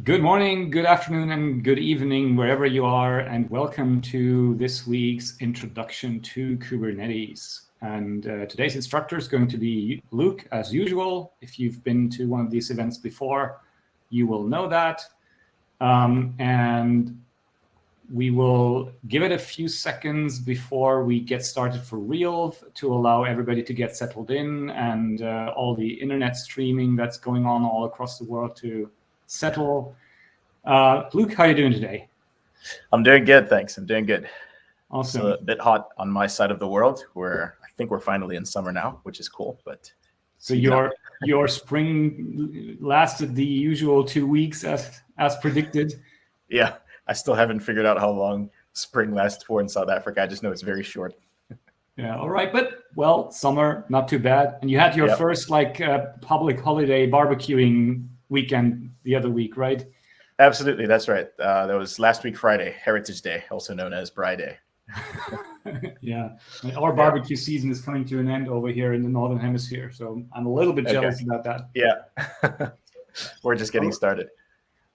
Good morning, good afternoon, and good evening, wherever you are, and welcome to this week's Introduction to Kubernetes. And today's instructor is going to be Luke, as usual. If you've been to one of these events before, you will know that. And we will give it a few seconds before we get started for real to allow everybody to get settled in and all the internet streaming that's going on all across the world to settle. Luke, how are you doing today? I'm doing good, thanks. I'm doing good. Awesome. It's a bit hot on my side of the world, where I think we're finally in summer now, which is cool. But so your spring lasted the usual 2 weeks as predicted. Yeah, I still haven't figured out how long spring lasts for in South Africa. I just know it's very short. Yeah, all right, but well, summer not too bad. And you had your first public holiday barbecuing weekend the other week, right? Absolutely, that's right. That was last week Friday, Heritage Day, also known as Braai Day. Yeah, our barbecue season is coming to an end over here in the Northern Hemisphere, so I'm a little bit jealous about that. Yeah, we're just getting started.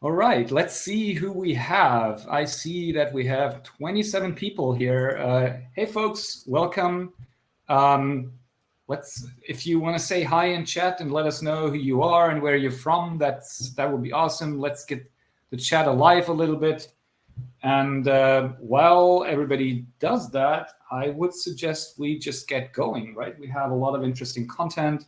All right, let's see who we have. I see that we have 27 people here. Hey, folks, welcome. If you want to say hi in chat and let us know who you are and where you're from, that would be awesome. Let's get the chat alive a little bit. And while everybody does that, I would suggest we just get going, right? We have a lot of interesting content,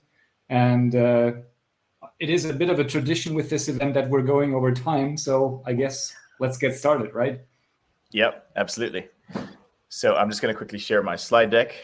and it is a bit of a tradition with this event that we're going over time. So I guess let's get started, right? Yep, absolutely. So I'm just going to quickly share my slide deck.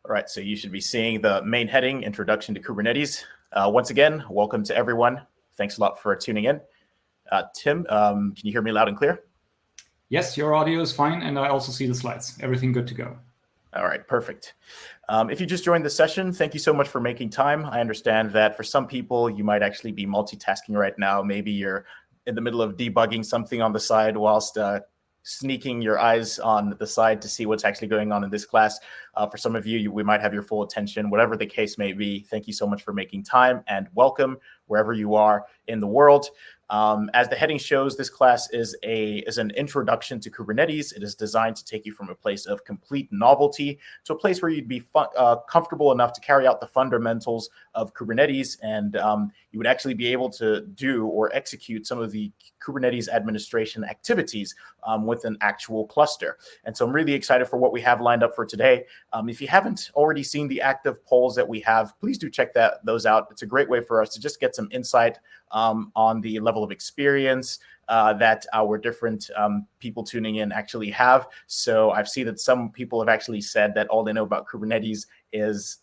All right, so you should be seeing the main heading, Introduction to Kubernetes. Once again, welcome to everyone. Thanks a lot for tuning in. Tim, can you hear me loud and clear? Yes, your audio is fine, and I also see the slides. Everything good to go. All right, perfect. If you just joined the session, thank you so much for making time. I understand that for some people, you might actually be multitasking right now. Maybe you're in the middle of debugging something on the side whilst sneaking your eyes on the side to see what's actually going on in this class. For some of you, we might have your full attention. Whatever the case may be, thank you so much for making time, and welcome wherever you are in the world. As the heading shows, this class is an introduction to Kubernetes. It is designed to take you from a place of complete novelty to a place where you'd be comfortable enough to carry out the fundamentals of Kubernetes, and you would actually be able to do or execute some of the Kubernetes administration activities with an actual cluster. And so I'm really excited for what we have lined up for today. If you haven't already seen the active polls that we have, please do check those out. It's a great way for us to just get some insight on the level of experience that our different people tuning in actually have. So I've seen that some people have actually said that all they know about Kubernetes is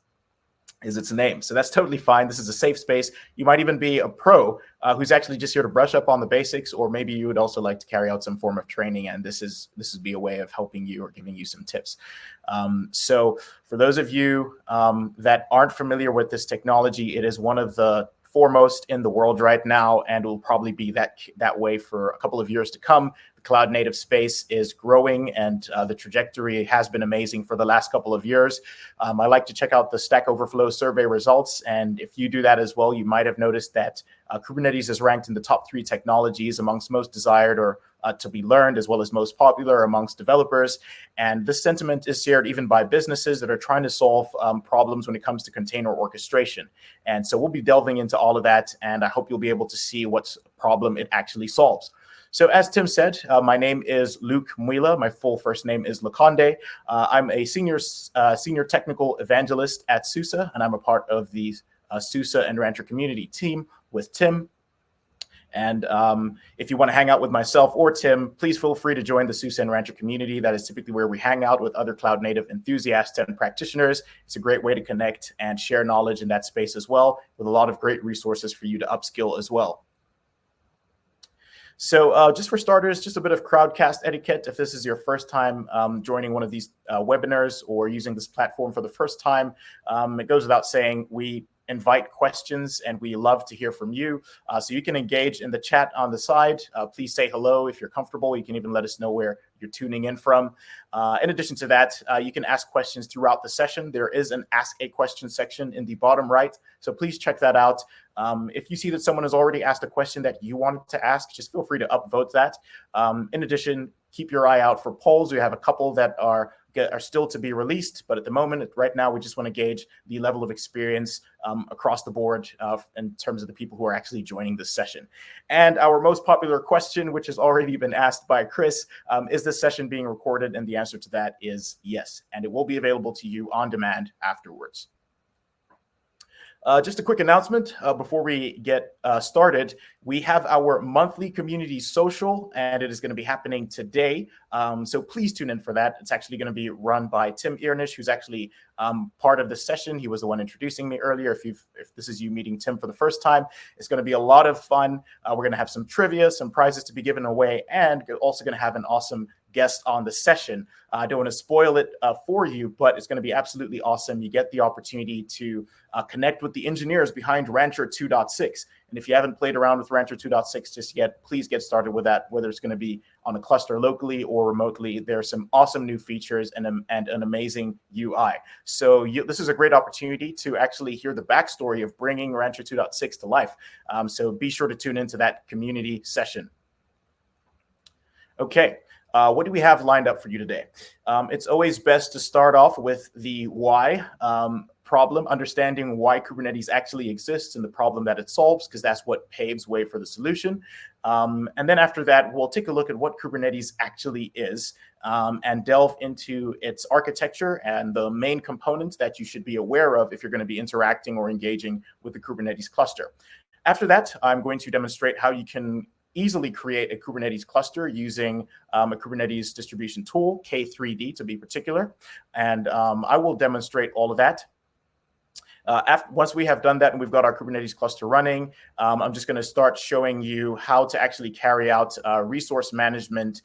its name. So that's totally fine. This is a safe space. You might even be a pro who's actually just here to brush up on the basics, or maybe you would also like to carry out some form of training, and this would be a way of helping you or giving you some tips. So for those of you that aren't familiar with this technology, it is one of the foremost in the world right now, and will probably be that way for a couple of years to come. The cloud native space is growing, and the trajectory has been amazing for the last couple of years. I like to check out the Stack Overflow survey results, and if you do that as well, you might have noticed that Kubernetes is ranked in the top 3 technologies amongst most desired or to be learned, as well as most popular amongst developers. And this sentiment is shared even by businesses that are trying to solve problems when it comes to container orchestration. And so we'll be delving into all of that, and I hope you'll be able to see what problem it actually solves. So as Tim said, my name is Luke Mwila. My full first name is Lakonde. I'm a senior technical evangelist at SUSE, and I'm a part of the SUSE and Rancher community team with Tim. And if you want to hang out with myself or Tim, please feel free to join the SUSE and Rancher community. That is typically where we hang out with other cloud native enthusiasts and practitioners. It's a great way to connect and share knowledge in that space as well, with a lot of great resources for you to upskill as well. So just for starters, just a bit of crowdcast etiquette. If this is your first time joining one of these webinars or using this platform for the first time, it goes without saying, we invite questions, and we love to hear from you. So you can engage in the chat on the side. Please say hello if you're comfortable. You can even let us know where you're tuning in from. In addition to that, you can ask questions throughout the session. There is an Ask a Question section in the bottom right, so please check that out. If you see that someone has already asked a question that you wanted to ask, just feel free to upvote that. In addition, keep your eye out for polls. We have a couple that are still to be released, but at the moment, right now, we just want to gauge the level of experience across the board in terms of the people who are actually joining this session. And our most popular question, which has already been asked by Chris, is this session being recorded? And the answer to that is yes, and it will be available to you on demand afterwards. Just a quick announcement before we get started. We have our monthly community social, and it is going to be happening today. So please tune in for that. It's actually going to be run by Tim Earnish, who's actually part of the session. He was the one introducing me earlier. If this is you meeting Tim for the first time, it's going to be a lot of fun. We're going to have some trivia, some prizes to be given away, and also going to have an awesome guest on the session. I don't want to spoil it for you, but it's going to be absolutely awesome. You get the opportunity to connect with the engineers behind Rancher 2.6. And if you haven't played around with Rancher 2.6 just yet, please get started with that, whether it's going to be on a cluster locally or remotely. There are some awesome new features and an amazing UI. So this is a great opportunity to actually hear the backstory of bringing Rancher 2.6 to life. So be sure to tune into that community session. Okay. What do we have lined up for you today? It's always best to start off with the why problem, understanding why Kubernetes actually exists and the problem that it solves, because that's what paves way for the solution. And then after that, we'll take a look at what Kubernetes actually is and delve into its architecture and the main components that you should be aware of if you're going to be interacting or engaging with the Kubernetes cluster. After that, I'm going to demonstrate how you can easily create a Kubernetes cluster using a Kubernetes distribution tool, K3D to be particular. And I will demonstrate all of that. Once we have done that and we've got our Kubernetes cluster running, I'm just going to start showing you how to actually carry out resource management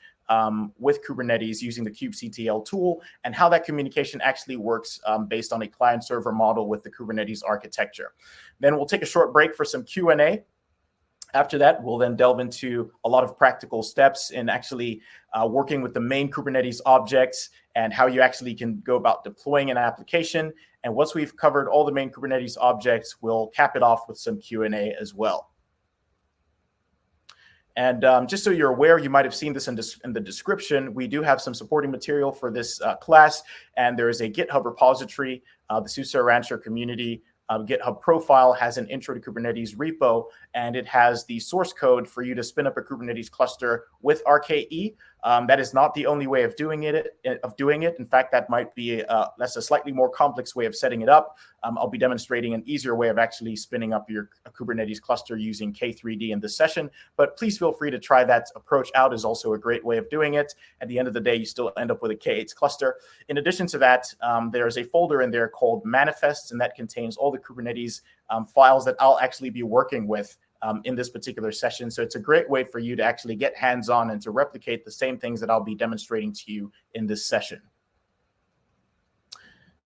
with Kubernetes using the kubectl tool and how that communication actually works based on a client-server model with the Kubernetes architecture. Then we'll take a short break for some Q&A. After that, we'll then delve into a lot of practical steps in actually working with the main Kubernetes objects and how you actually can go about deploying an application. And once we've covered all the main Kubernetes objects, we'll cap it off with some Q&A as well. And just so you're aware, you might have seen this in the description, we do have some supporting material for this class, and there is a GitHub repository, the SUSE Rancher community GitHub profile has an intro to Kubernetes repo, and it has the source code for you to spin up a Kubernetes cluster with RKE. That is not the only way of doing it. In fact, that might be that's a slightly more complex way of setting it up. I'll be demonstrating an easier way of actually spinning up your Kubernetes cluster using K3D in this session. But please feel free to try that approach out. Is also a great way of doing it. At the end of the day, you still end up with a K8s cluster. In addition to that, there's a folder in there called manifests, and that contains all the Kubernetes files that I'll actually be working with in this particular session. So it's a great way for you to actually get hands-on and to replicate the same things that I'll be demonstrating to you in this session.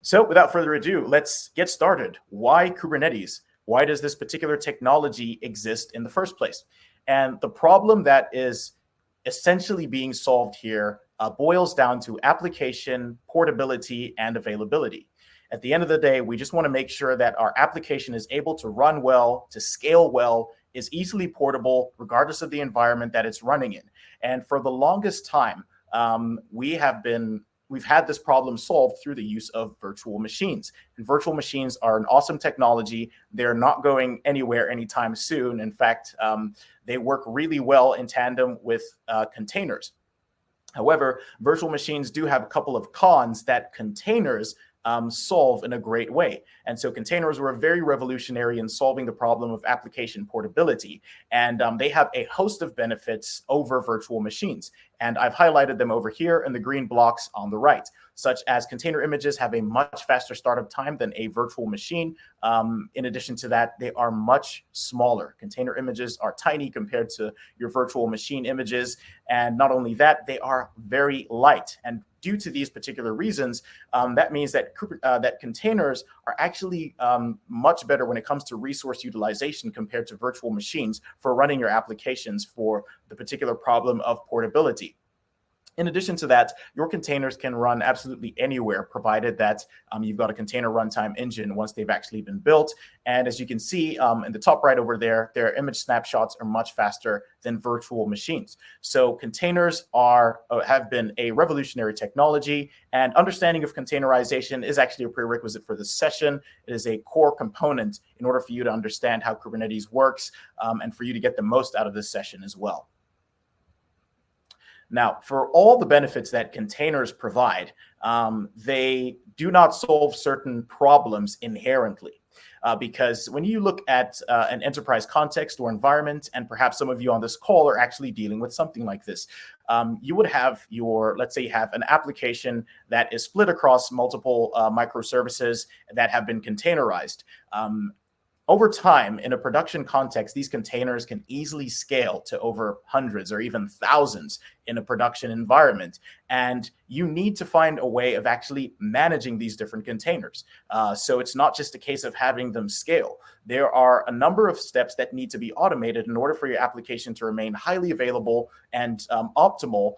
So without further ado, let's get started. Why Kubernetes? Why does this particular technology exist in the first place? And the problem that is essentially being solved here boils down to application portability and availability. At the end of the day, we just want to make sure that our application is able to run well, to scale well, is easily portable, regardless of the environment that it's running in. And for the longest time, we've had this problem solved through the use of virtual machines. And virtual machines are an awesome technology. They're not going anywhere anytime soon. In fact, they work really well in tandem with containers. However, virtual machines do have a couple of cons that containers solve in a great way. And so containers were very revolutionary in solving the problem of application portability. And they have a host of benefits over virtual machines. And I've highlighted them over here in the green blocks on the right, such as container images have a much faster startup time than a virtual machine. In addition to that, they are much smaller. Container images are tiny compared to your virtual machine images. And not only that, they are very light. And due to these particular reasons, that means that that containers are actually much better when it comes to resource utilization compared to virtual machines for running your applications for the particular problem of portability. In addition to that, your containers can run absolutely anywhere, provided that you've got a container runtime engine once they've actually been built. And as you can see in the top right over there, their image snapshots are much faster than virtual machines. So containers have been a revolutionary technology, and understanding of containerization is actually a prerequisite for this session. It is a core component in order for you to understand how Kubernetes works and for you to get the most out of this session as well. Now, for all the benefits that containers provide, they do not solve certain problems inherently. Because when you look at an enterprise context or environment, and perhaps some of you on this call are actually dealing with something like this, you would have let's say you have an application that is split across multiple microservices that have been containerized. Over time, in a production context, these containers can easily scale to over hundreds or even thousands in a production environment. And you need to find a way of actually managing these different containers. So it's not just a case of having them scale. There are a number of steps that need to be automated in order for your application to remain highly available and optimal,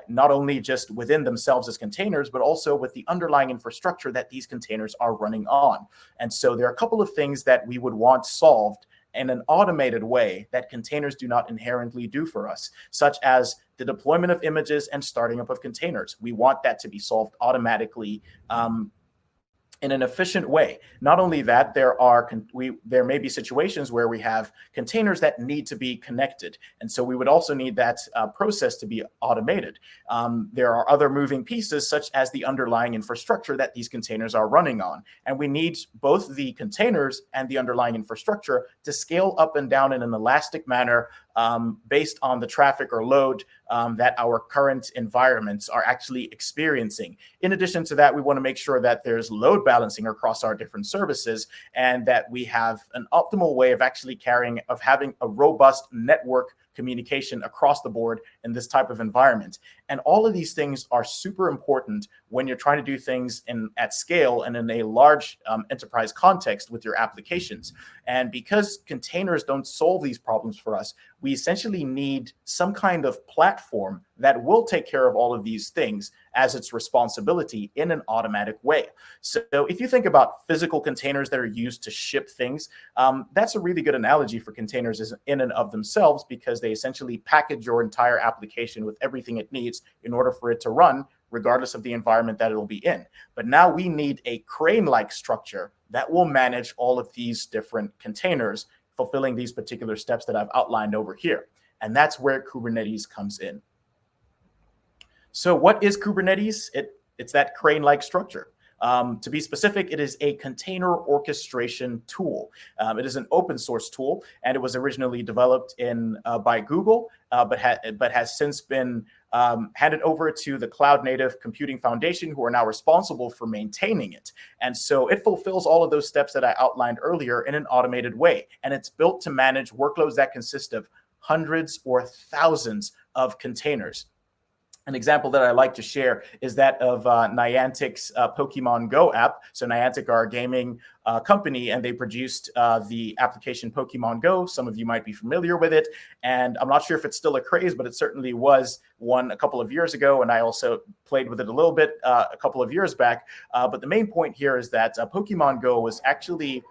not only just within themselves as containers, but also with the underlying infrastructure that these containers are running on. And so there are a couple of things that we would want solved in an automated way that containers do not inherently do for us, such as the deployment of images and starting up of containers. We want that to be solved automatically in an efficient way. Not only that, there may be situations where we have containers that need to be connected. And so we would also need that process to be automated. There are other moving pieces, such as the underlying infrastructure that these containers are running on. And we need both the containers and the underlying infrastructure to scale up and down in an elastic manner based on the traffic or load that our current environments are actually experiencing. In addition to that, we want to make sure that there's load balancing across our different services, and that we have an optimal way of actually having a robust network communication across the board in this type of environment. And all of these things are super important when you're trying to do things at scale and in a large enterprise context with your applications. And because containers don't solve these problems for us, we essentially need some kind of platform that will take care of all of these things as its responsibility in an automatic way. So if you think about physical containers that are used to ship things, that's a really good analogy for containers in and of themselves, because they essentially package your entire application with everything it needs in order for it to run, regardless of the environment that it'll be in. But now we need a crane-like structure that will manage all of these different containers, fulfilling these particular steps that I've outlined over here. And that's where Kubernetes comes in. So what is Kubernetes? It's that crane-like structure. To be specific, it is a container orchestration tool. It is an open source tool, and it was originally developed by Google, but has since been handed over to the Cloud Native Computing Foundation, who are now responsible for maintaining it. And so it fulfills all of those steps that I outlined earlier in an automated way. And it's built to manage workloads that consist of hundreds or thousands of containers. An example that I like to share is that of Niantic's Pokemon Go app. So Niantic are a gaming company, and they produced the application Pokemon Go. Some of you might be familiar with it. And I'm not sure if it's still a craze, but it certainly was one a couple of years ago. And I also played with it a little bit a couple of years back. But the main point here is that Pokemon Go was actually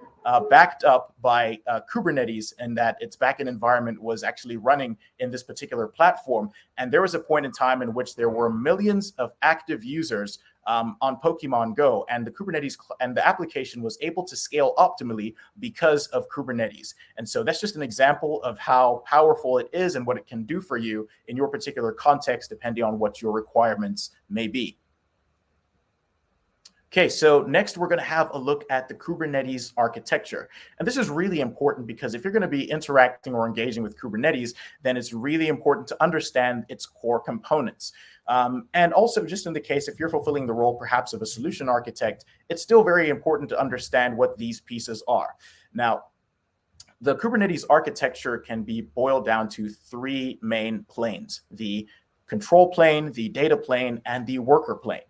backed up by Kubernetes, and that its backend environment was actually running in this particular platform. And there was a point in time in which there were millions of active users on Pokemon Go, and the Kubernetes and the application was able to scale optimally because of Kubernetes. And so that's just an example of how powerful it is and what it can do for you in your particular context, depending on what your requirements may be. Okay, so next we're going to have a look at the Kubernetes architecture. And this is really important because if you're going to be interacting or engaging with Kubernetes, then it's really important to understand its core components. And also, just in the case, if you're fulfilling the role perhaps of a solution architect, it's still very important to understand what these pieces are. Now, the Kubernetes architecture can be boiled down to three main planes: the control plane, the data plane, and the worker plane.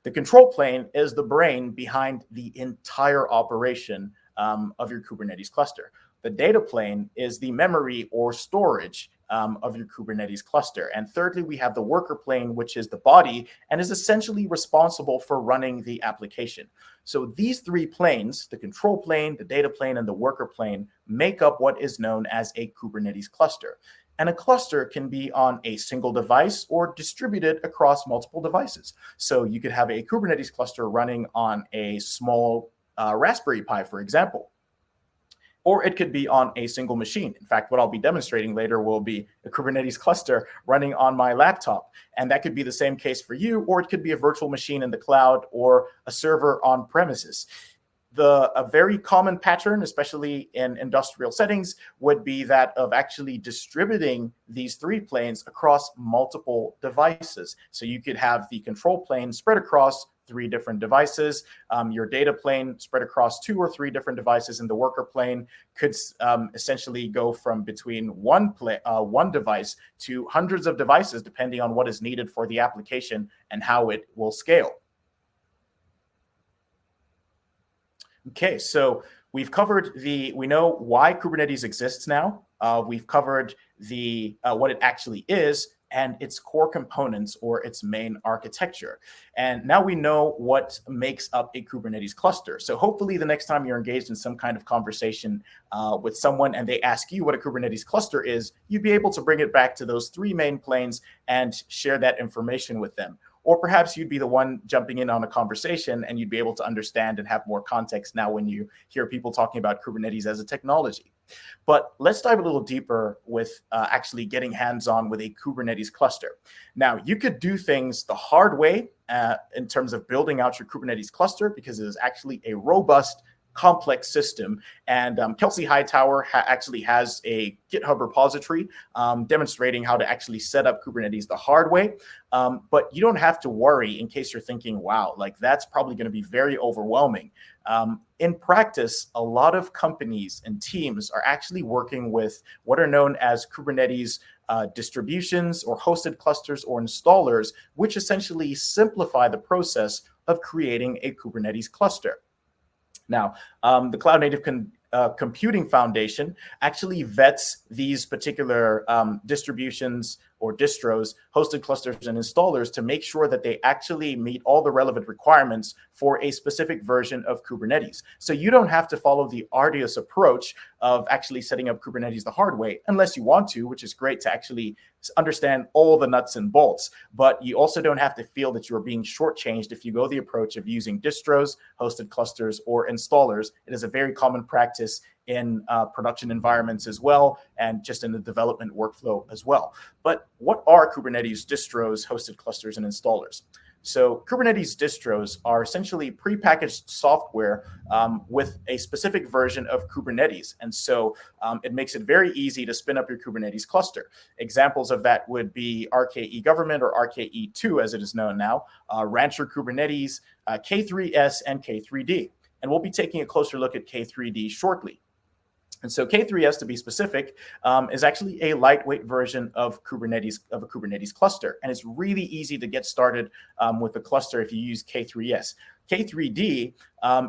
The control plane is the brain behind the entire operation of your Kubernetes cluster. The data plane is the memory or storage of your Kubernetes cluster. And thirdly, we have the worker plane, which is the body and is essentially responsible for running the application. So these three planes, the control plane, the data plane, and the worker plane, make up what is known as a Kubernetes cluster. And a cluster can be on a single device or distributed across multiple devices. So you could have a Kubernetes cluster running on a small Raspberry Pi, for example. Or it could be on a single machine. In fact, what I'll be demonstrating later will be a Kubernetes cluster running on my laptop. And that could be the same case for you, or it could be a virtual machine in the cloud or a server on premises. A very common pattern, especially in industrial settings, would be that of actually distributing these three planes across multiple devices. So you could have the control plane spread across 3 different devices, your data plane spread across 2 or 3 different devices, and the worker plane could essentially go from between one device to hundreds of devices, depending on what is needed for the application and how it will scale. Okay, so we've covered we know why Kubernetes exists now. We've covered what it actually is and its core components or its main architecture. And now we know what makes up a Kubernetes cluster. So hopefully the next time you're engaged in some kind of conversation with someone and they ask you what a Kubernetes cluster is, you'd be able to bring it back to those 3 main planes and share that information with them. Or perhaps you'd be the one jumping in on a conversation and you'd be able to understand and have more context now when you hear people talking about Kubernetes as a technology. But let's dive a little deeper with actually getting hands-on with a Kubernetes cluster. Now, you could do things the hard way in terms of building out your Kubernetes cluster because it is actually a robust, complex system. And Kelsey Hightower actually has a GitHub repository demonstrating how to actually set up Kubernetes the hard way. But you don't have to worry in case you're thinking, wow, like that's probably going to be very overwhelming. In practice, a lot of companies and teams are actually working with what are known as Kubernetes distributions or hosted clusters or installers, which essentially simplify the process of creating a Kubernetes cluster. Now, the Cloud Native Computing Foundation actually vets these particular distributions or distros, hosted clusters and installers to make sure that they actually meet all the relevant requirements for a specific version of Kubernetes. So you don't have to follow the arduous approach of actually setting up Kubernetes the hard way, unless you want to, which is great to actually understand all the nuts and bolts. But you also don't have to feel that you're being shortchanged if you go the approach of using distros, hosted clusters, or installers. It is a very common practice in production environments as well, and just in the development workflow as well. But what are Kubernetes distros, hosted clusters, and installers? So Kubernetes distros are essentially prepackaged software with a specific version of Kubernetes. And so it makes it very easy to spin up your Kubernetes cluster. Examples of that would be RKE Government or RKE2 as it is known now, Rancher Kubernetes, K3s, and K3D. And we'll be taking a closer look at K3D shortly. And so K3s, to be specific, is actually a lightweight version of a Kubernetes cluster. And it's really easy to get started with a cluster if you use K3s. K3D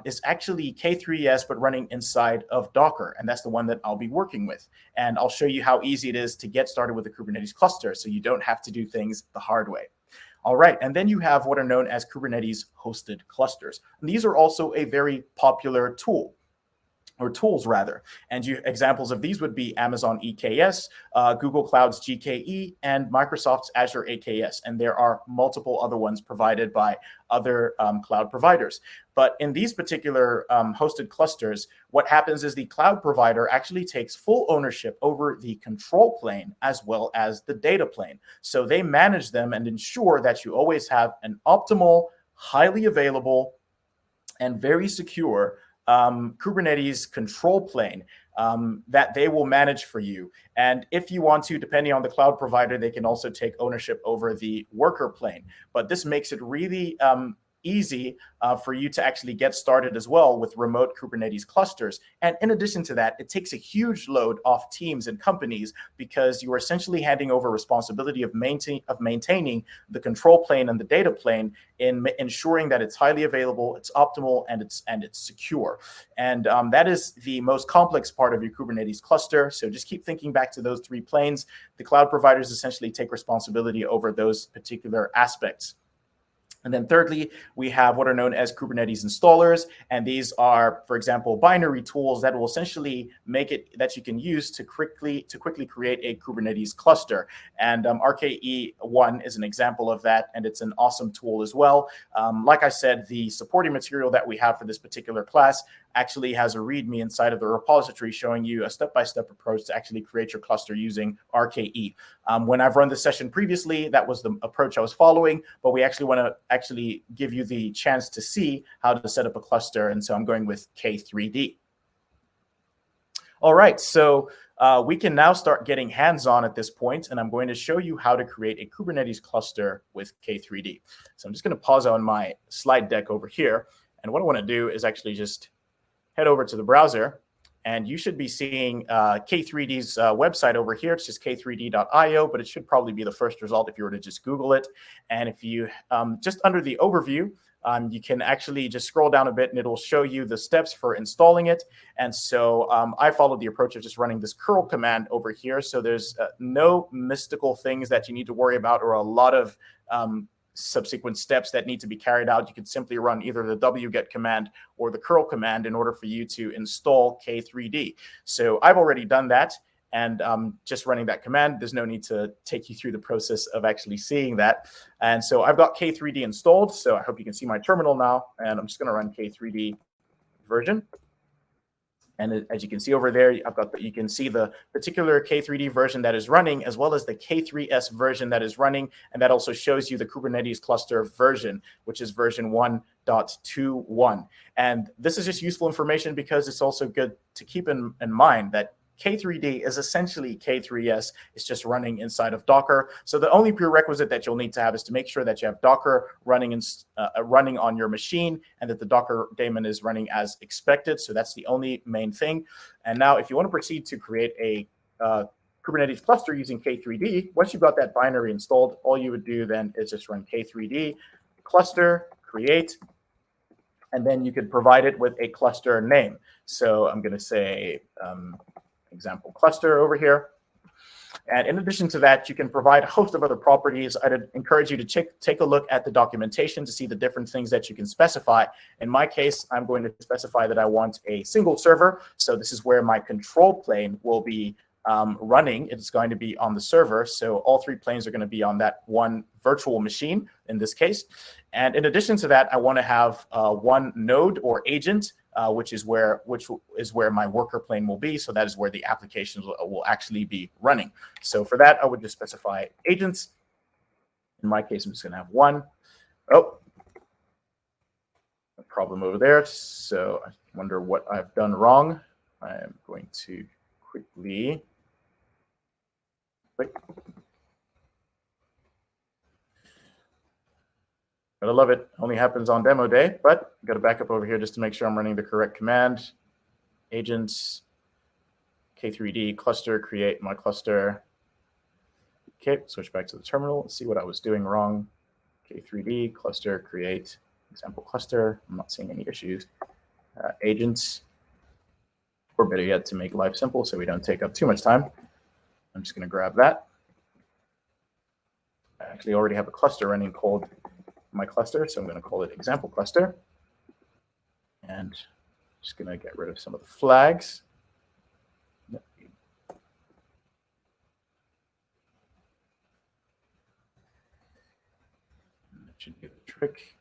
is actually K3s, but running inside of Docker. And that's the one that I'll be working with. And I'll show you how easy it is to get started with a Kubernetes cluster so you don't have to do things the hard way. All right, and then you have what are known as Kubernetes hosted clusters. And these are also a very popular tool. Or tools rather. And examples of these would be Amazon EKS, Google Cloud's GKE, and Microsoft's Azure AKS. And there are multiple other ones provided by other cloud providers. But in these particular hosted clusters, what happens is the cloud provider actually takes full ownership over the control plane as well as the data plane. So they manage them and ensure that you always have an optimal, highly available, and very secure Kubernetes control plane that they will manage for you. And if you want to, depending on the cloud provider, they can also take ownership over the worker plane. But this makes it really easy for you to actually get started as well with remote Kubernetes clusters. And in addition to that, it takes a huge load off teams and companies because you are essentially handing over responsibility of maintaining the control plane and the data plane in ensuring that it's highly available, it's optimal, and it's secure. And that is the most complex part of your Kubernetes cluster. So just keep thinking back to those 3 planes. The cloud providers essentially take responsibility over those particular aspects. And then thirdly, we have what are known as Kubernetes installers. And these are, for example, binary tools that will essentially make it that you can use to quickly create a Kubernetes cluster. And RKE1 is an example of that, and it's an awesome tool as well. Like I said, the supporting material that we have for this particular class actually has a README inside of the repository showing you a step-by-step approach to actually create your cluster using RKE. When I've run this session previously, that was the approach I was following, but we actually want to give you the chance to see how to set up a cluster, and so I'm going with K3D. All right, so we can now start getting hands-on at this point, and I'm going to show you how to create a Kubernetes cluster with K3D. So I'm just going to pause on my slide deck over here, and what I want to do is actually just head over to the browser, and you should be seeing K3D's website over here. It's just k3d.io, but it should probably be the first result if you were to just Google it. And if you just under the overview, you can actually just scroll down a bit and it'll show you the steps for installing it. And so I followed the approach of just running this curl command over here. So there's no mystical things that you need to worry about or a lot of subsequent steps that need to be carried out. You can simply run either the wget command or the curl command in order for you to install K3D. So I've already done that, and just running that command, there's no need to take you through the process of actually seeing that. And so I've got K3D installed, so I hope you can see my terminal now, and I'm just going to run K3D version. And as you can see over there, you can see the particular K3D version that is running, as well as the K3s version that is running. And that also shows you the Kubernetes cluster version, which is version 1.21. And this is just useful information because it's also good to keep in mind that K3D is essentially K3s. It's just running inside of Docker. So the only prerequisite that you'll need to have is to make sure that you have Docker running running on your machine and that the Docker daemon is running as expected. So that's the only main thing. And now if you want to proceed to create a Kubernetes cluster using K3D, once you've got that binary installed, all you would do then is just run K3D cluster create, and then you could provide it with a cluster name. So I'm going to say example cluster over here. And in addition to that, you can provide a host of other properties. I'd encourage you to take a look at the documentation to see the different things that you can specify. In my case, I'm going to specify that I want a single server. So this is where my control plane will be running. It's going to be on the server. So all 3 planes are going to be on that one virtual machine in this case. And in addition to that, I want to have one node or agent, which is where my worker plane will be. So that is where the applications will actually be running. So for that, I would just specify agents. In my case, I'm just going to have one. Oh, a problem over there. So I wonder what I've done wrong. I am going to quickly wait. But I love it. Only happens on demo day, but I've got to back up over here just to make sure I'm running the correct command. Agents, K3D, cluster, create my cluster. Okay, switch back to the terminal. Let's see what I was doing wrong. K3D, cluster, create, example cluster. I'm not seeing any issues. Agents, or better yet, to make life simple so we don't take up too much time, I'm just going to grab that. I actually already have a cluster running called my cluster, so I'm going to call it example cluster. And just going to get rid of some of the flags. That should be the trick.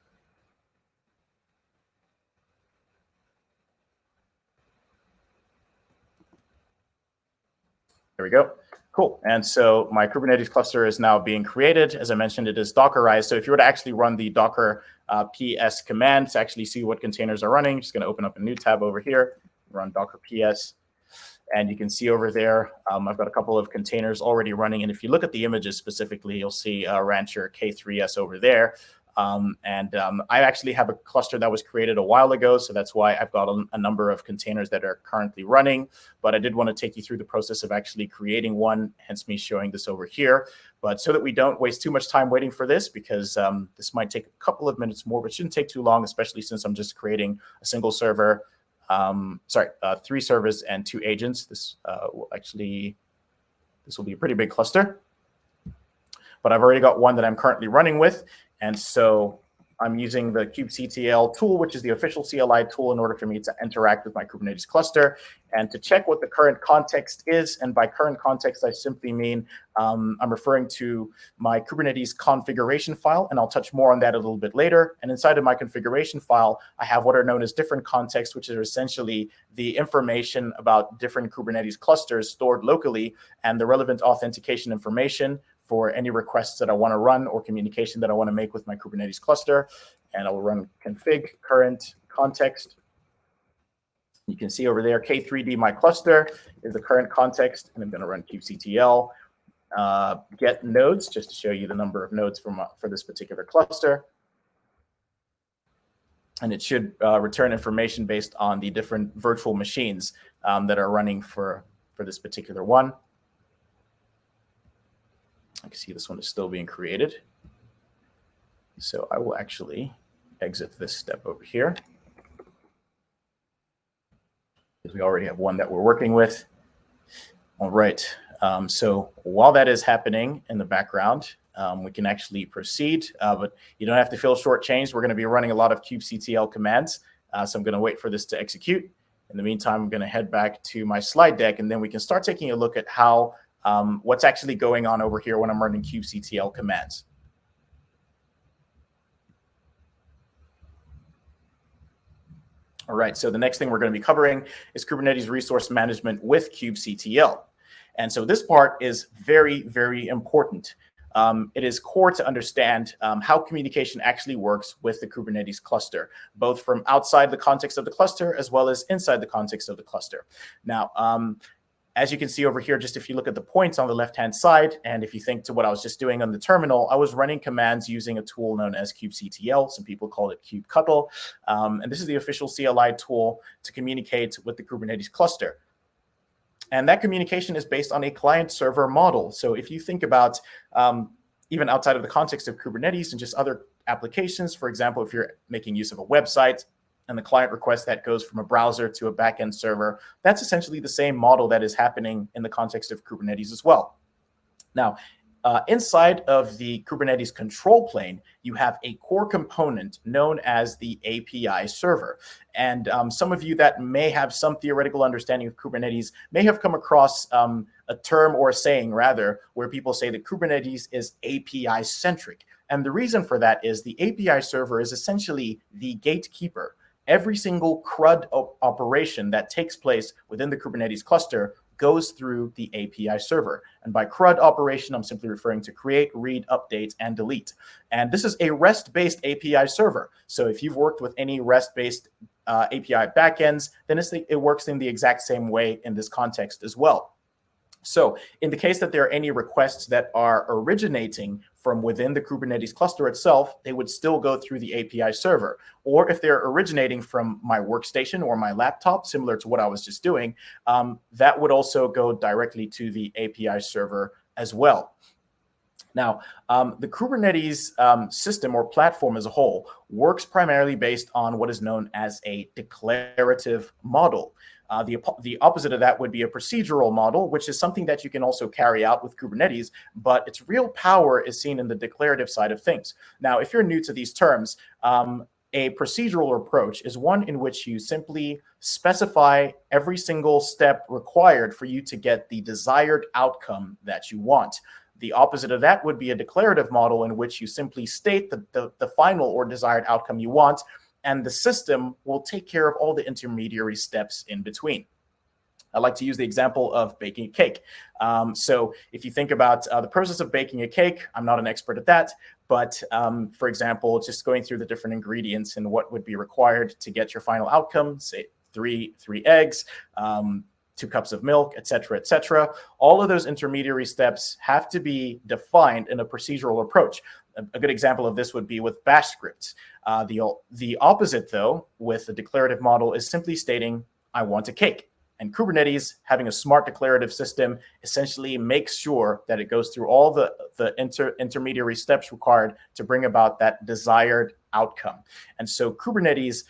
There we go. Cool. And so my Kubernetes cluster is now being created. As I mentioned, it is Dockerized. So if you were to actually run the docker ps command to actually see what containers are running, just going to open up a new tab over here, run docker ps. And you can see over there, I've got a couple of containers already running. And if you look at the images specifically, you'll see Rancher K3s over there. I actually have a cluster that was created a while ago, so that's why I've got a number of containers that are currently running. But I did want to take you through the process of actually creating one, hence me showing this over here. But so that we don't waste too much time waiting for this, because this might take a couple of minutes more, but shouldn't take too long, especially since I'm just creating a single server. 3 servers and 2 agents. This will be a pretty big cluster. But I've already got one that I'm currently running with. And so I'm using the kubectl tool, which is the official CLI tool, in order for me to interact with my Kubernetes cluster and to check what the current context is. And by current context, I simply mean I'm referring to my Kubernetes configuration file, and I'll touch more on that a little bit later. And inside of my configuration file, I have what are known as different contexts, which are essentially the information about different Kubernetes clusters stored locally and the relevant authentication information for any requests that I want to run or communication that I want to make with my Kubernetes cluster. And I will run config current context. You can see over there, K3D my cluster is the current context, and I'm going to run kubectl get nodes just to show you the number of nodes for this particular cluster. And it should return information based on the different virtual machines that are running for this particular one. I can see this one is still being created. So I will actually exit this step over here, because we already have one that we're working with. All right. So while that is happening in the background, we can actually proceed, but you don't have to feel shortchanged. We're going to be running a lot of kubectl commands. So I'm going to wait for this to execute. In the meantime, I'm going to head back to my slide deck, and then we can start taking a look at how what's actually going on over here when I'm running kubectl commands. All right, so the next thing we're going to be covering is Kubernetes Resource Management with kubectl. And so this part is very, very important. It is core to understand how communication actually works with the Kubernetes cluster, both from outside the context of the cluster as well as inside the context of the cluster. Now, as you can see over here, just if you look at the points on the left-hand side, and if you think to what I was just doing on the terminal, I was running commands using a tool known as kubectl. Some people call it kubectl. And this is the official CLI tool to communicate with the Kubernetes cluster. And that communication is based on a client-server model. So if you think about even outside of the context of Kubernetes and just other applications, for example, if you're making use of a website, and the client request that goes from a browser to a backend server, that's essentially the same model that is happening in the context of Kubernetes as well. Now, inside of the Kubernetes control plane, you have a core component known as the API server. And some of you that may have some theoretical understanding of Kubernetes may have come across a term or a saying, rather, where people say that Kubernetes is API-centric. And the reason for that is the API server is essentially the gatekeeper. Every single CRUD operation that takes place within the Kubernetes cluster goes through the API server. And by CRUD operation, I'm simply referring to create, read, update, and delete. And this is a REST-based API server. So if you've worked with any REST-based API backends, then it works in the exact same way in this context as well. So in the case that there are any requests that are originating from within the Kubernetes cluster itself, they would still go through the API server. Or if they're originating from my workstation or my laptop, similar to what I was just doing, that would also go directly to the API server as well. Now, the Kubernetes system or platform as a whole works primarily based on what is known as a declarative model. The opposite of that would be a procedural model, which is something that you can also carry out with Kubernetes, but its real power is seen in the declarative side of things. Now, if you're new to these terms, a procedural approach is one in which you simply specify every single step required for you to get the desired outcome that you want. The opposite of that would be a declarative model in which you simply state the final or desired outcome you want, and the system will take care of all the intermediary steps in between. I like to use the example of baking a cake. So if you think about the process of baking a cake, I'm not an expert at that, but for example, just going through the different ingredients and what would be required to get your final outcome, say three eggs, 2 cups of milk, etc., etc. All of those intermediary steps have to be defined in a procedural approach. A good example of this would be with bash scripts. The opposite, though, with the declarative model is simply stating, I want a cake. And Kubernetes, having a smart declarative system, essentially makes sure that it goes through all the intermediary steps required to bring about that desired outcome. And so Kubernetes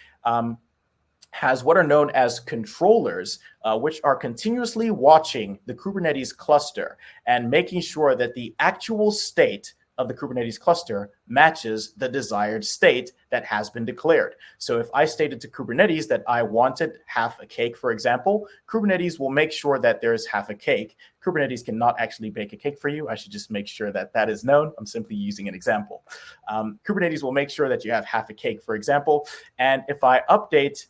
has what are known as controllers, which are continuously watching the Kubernetes cluster and making sure that the actual state of the Kubernetes cluster matches the desired state that has been declared. So if I stated to Kubernetes that I wanted half a cake, for example, Kubernetes will make sure that there's half a cake. Kubernetes cannot actually bake a cake for you. I should just make sure that that is known. I'm simply using an example. Kubernetes will make sure that you have half a cake, for example. And if I update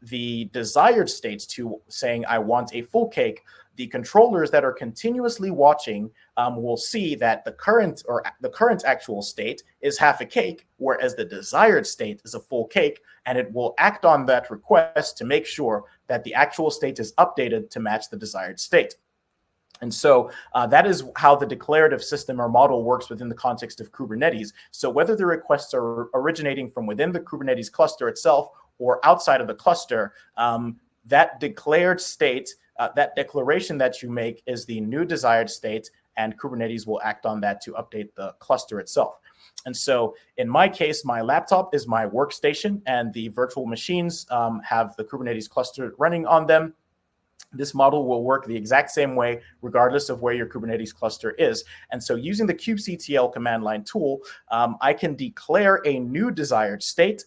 the desired states to saying I want a full cake, the controllers that are continuously watching will see that the current actual state is half a cake, whereas the desired state is a full cake, and it will act on that request to make sure that the actual state is updated to match the desired state. And so that is how the declarative system or model works within the context of Kubernetes. So whether the requests are originating from within the Kubernetes cluster itself or outside of the cluster, that declared state, that declaration that you make is the new desired state, and Kubernetes will act on that to update the cluster itself. And so in my case, my laptop is my workstation, and the virtual machines have the Kubernetes cluster running on them. This model will work the exact same way, regardless of where your Kubernetes cluster is. And so using the kubectl command line tool, I can declare a new desired state,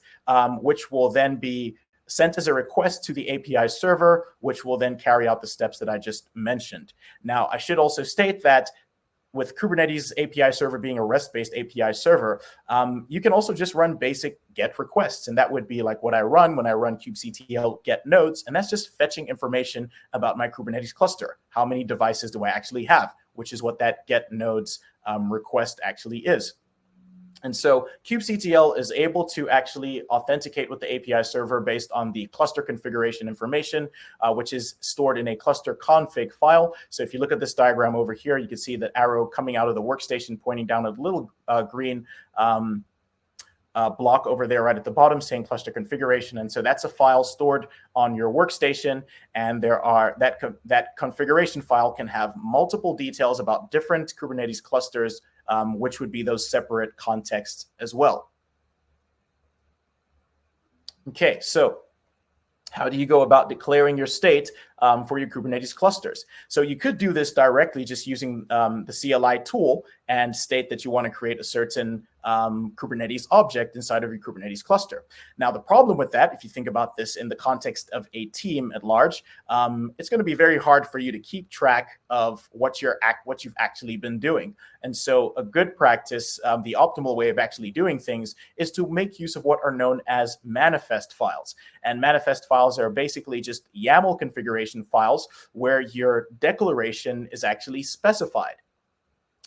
which will then be sent as a request to the API server, which will then carry out the steps that I just mentioned. Now, I should also state that with Kubernetes API server being a REST-based API server, you can also just run basic GET requests. And that would be like what I run when I run kubectl get nodes. And that's just fetching information about my Kubernetes cluster. How many devices do I actually have? Which is what that get nodes request actually is. And so kubectl is able to actually authenticate with the API server based on the cluster configuration information, which is stored in a cluster config file. So if you look at this diagram over here, you can see the arrow coming out of the workstation pointing down a little green block over there right at the bottom saying cluster configuration. And so that's a file stored on your workstation. And there are that configuration file can have multiple details about different Kubernetes clusters, which would be those separate contexts as well. Okay, so how do you go about declaring your state for your Kubernetes clusters? So you could do this directly just using the CLI tool and state that you want to create a certain Kubernetes object inside of your Kubernetes cluster. Now, the problem with that, if you think about this in the context of a team at large, it's going to be very hard for you to keep track of what you've actually been doing. And so a good practice, the optimal way of actually doing things is to make use of what are known as manifest files. And manifest files are basically just YAML configuration files where your declaration is actually specified.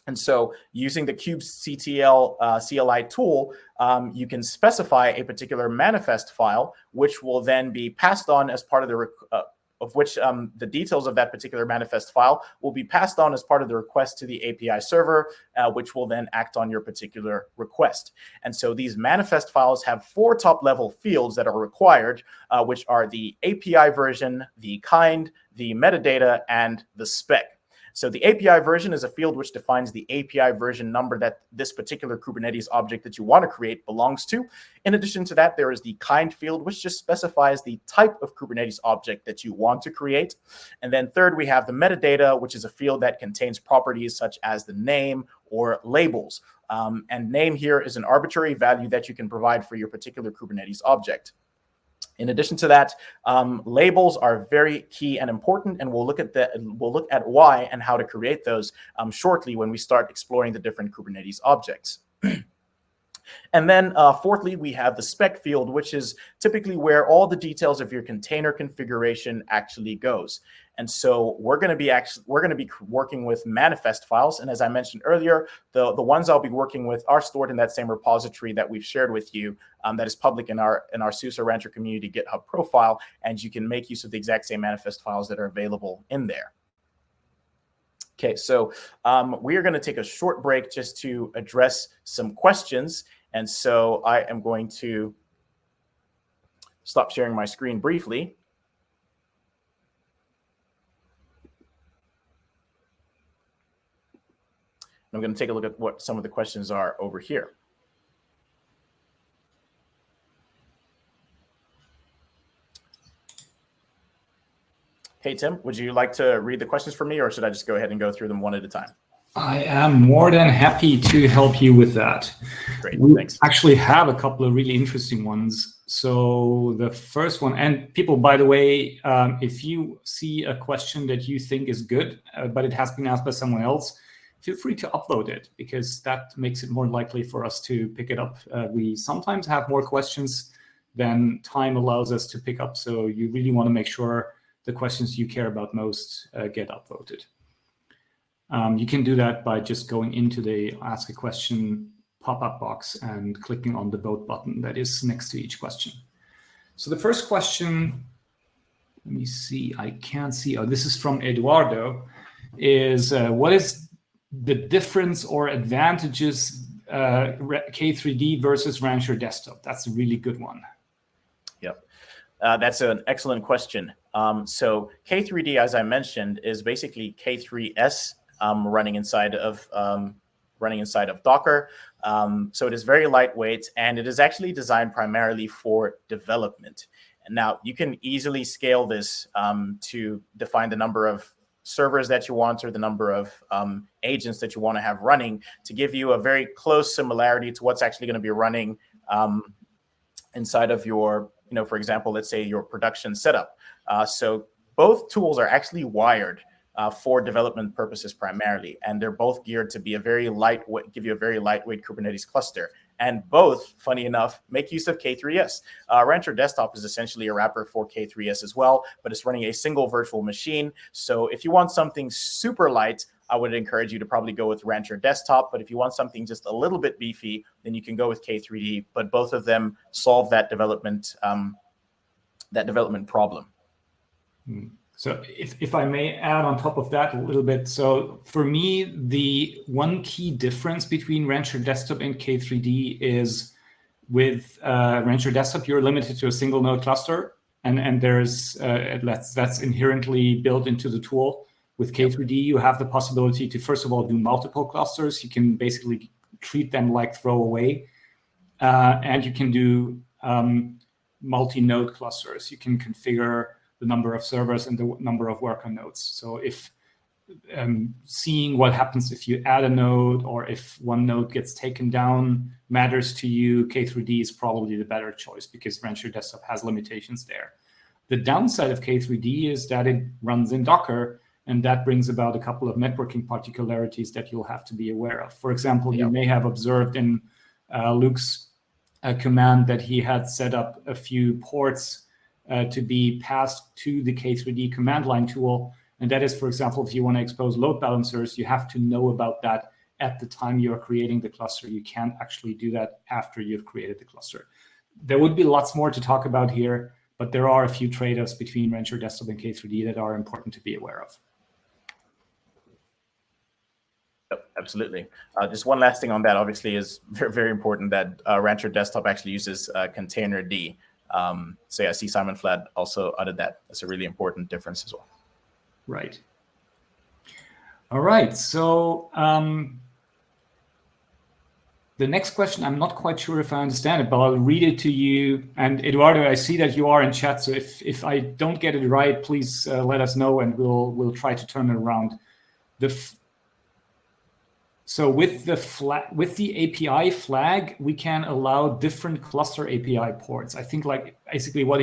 And so using the kubectl CLI tool, you can specify a particular manifest file, which will then be passed on as part of the the details of that particular manifest file will be passed on as part of the request to the API server, which will then act on your particular request. And so these manifest files have 4 top-level fields that are required, which are the API version, the kind, the metadata, and the spec. So the API version is a field which defines the API version number that this particular Kubernetes object that you want to create belongs to. In addition to that, there is the kind field, which just specifies the type of Kubernetes object that you want to create. And then third, we have the metadata, which is a field that contains properties such as the name or labels. And name here is an arbitrary value that you can provide for your particular Kubernetes object. In addition to that, labels are very key and important, and we'll look at why and how to create those shortly when we start exploring the different Kubernetes objects. And then fourthly, we have the spec field, which is typically where all the details of your container configuration actually goes. And so we're going to be working with manifest files. And as I mentioned earlier, the ones I'll be working with are stored in that same repository that we've shared with you, that is public in our SUSE or Rancher community GitHub profile. And you can make use of the exact same manifest files that are available in there. Okay, so we are going to take a short break just to address some questions. And so I am going to stop sharing my screen briefly. I'm going to take a look at what some of the questions are over here. Hey, Tim, would you like to read the questions for me, or should I just go ahead and go through them one at a time? I am more than happy to help you with that. Great, thanks. We actually have a couple of really interesting ones. So the first one, and people, by the way, if you see a question that you think is good, but it has been asked by someone else, feel free to upload it, because that makes it more likely for us to pick it up. We sometimes have more questions than time allows us to pick up. So you really want to make sure the questions you care about most get upvoted. You can do that by just going into the Ask a Question pop-up box and clicking on the vote button that is next to each question. So the first question, let me see, I can't see. Oh, this is from Eduardo, is what is the difference or advantages K3D versus Rancher Desktop? That's a really good one. Yep, that's an excellent question. So K3D, as I mentioned, is basically K3s running inside of Docker. So it is very lightweight, and it is actually designed primarily for development. And now you can easily scale this to define the number of servers that you want, or the number of agents that you want to have running, to give you a very close similarity to what's actually going to be running inside of your, for example, let's say your production setup. So both tools are actually wired for development purposes primarily, and they're both geared to be give you a very lightweight Kubernetes cluster. And both, funny enough, make use of K3s. Rancher Desktop is essentially a wrapper for K3s as well, but it's running a single virtual machine. So if you want something super light, I would encourage you to probably go with Rancher Desktop. But if you want something just a little bit beefy, then you can go with K3D. But both of them solve that development problem. So if I may add on top of that a little bit. So for me, the one key difference between Rancher Desktop and K3D is with Rancher Desktop, you're limited to a single node cluster, and there's that's inherently built into the tool. With K3D, you have the possibility to, first of all, do multiple clusters. You can basically treat them like throwaway, and you can do multi-node clusters. You can configure the number of servers and the number of worker nodes. So if seeing what happens if you add a node, or if one node gets taken down matters to you, K3D is probably the better choice, because Rancher Desktop has limitations there. The downside of K3D is that it runs in Docker, and that brings about a couple of networking particularities that you'll have to be aware of. For example, you may have observed in Luke's command that he had set up a few ports to be passed to the K3D command line tool. And that is, for example, if you want to expose load balancers, you have to know about that at the time you're creating the cluster. You can't actually do that after you've created the cluster. There would be lots more to talk about here, but there are a few trade-offs between Rancher Desktop and K3D that are important to be aware of. Absolutely. Just one last thing on that, obviously, is very, very important that Rancher Desktop actually uses containerd. So yeah, I see Simon Flad also added that. That's a really important difference as well. Right. All right. So the next question, I'm not quite sure if I understand it, but I'll read it to you. And Eduardo, I see that you are in chat. So if I don't get it right, please let us know, and we'll try to turn it around. So with the API flag, we can allow different cluster API ports. I think basically what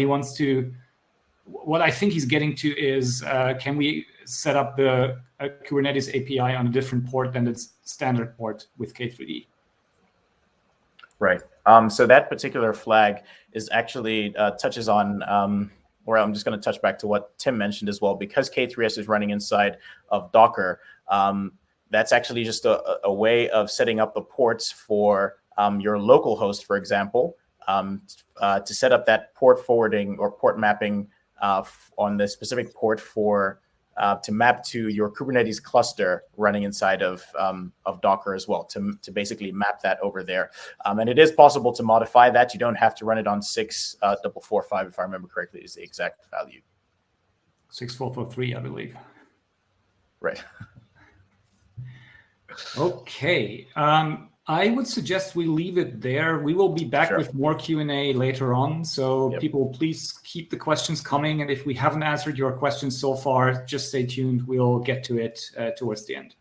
I think he's getting to is, can we set up the Kubernetes API on a different port than its standard port with K3D? Right. So that particular flag is actually touches on, or I'm just going to touch back to what Tim mentioned as well, because K3s is running inside of Docker. That's actually just a way of setting up the ports for your local host, for example, to set up that port forwarding or port mapping on the specific port for to map to your Kubernetes cluster running inside of Docker as well, to basically map that over there. And it is possible to modify that. You don't have to run it on 6.445, if I remember correctly, is the exact value. 6443, I believe. Right. Okay. I would suggest we leave it there. We will be back with more Q&A later on. So people, please keep the questions coming. And if we haven't answered your questions so far, just stay tuned. We'll get to it towards the end.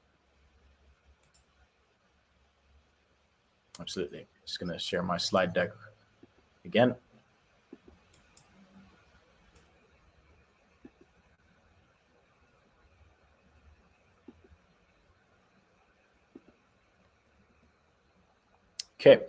Absolutely. Just going to share my slide deck again. Okay,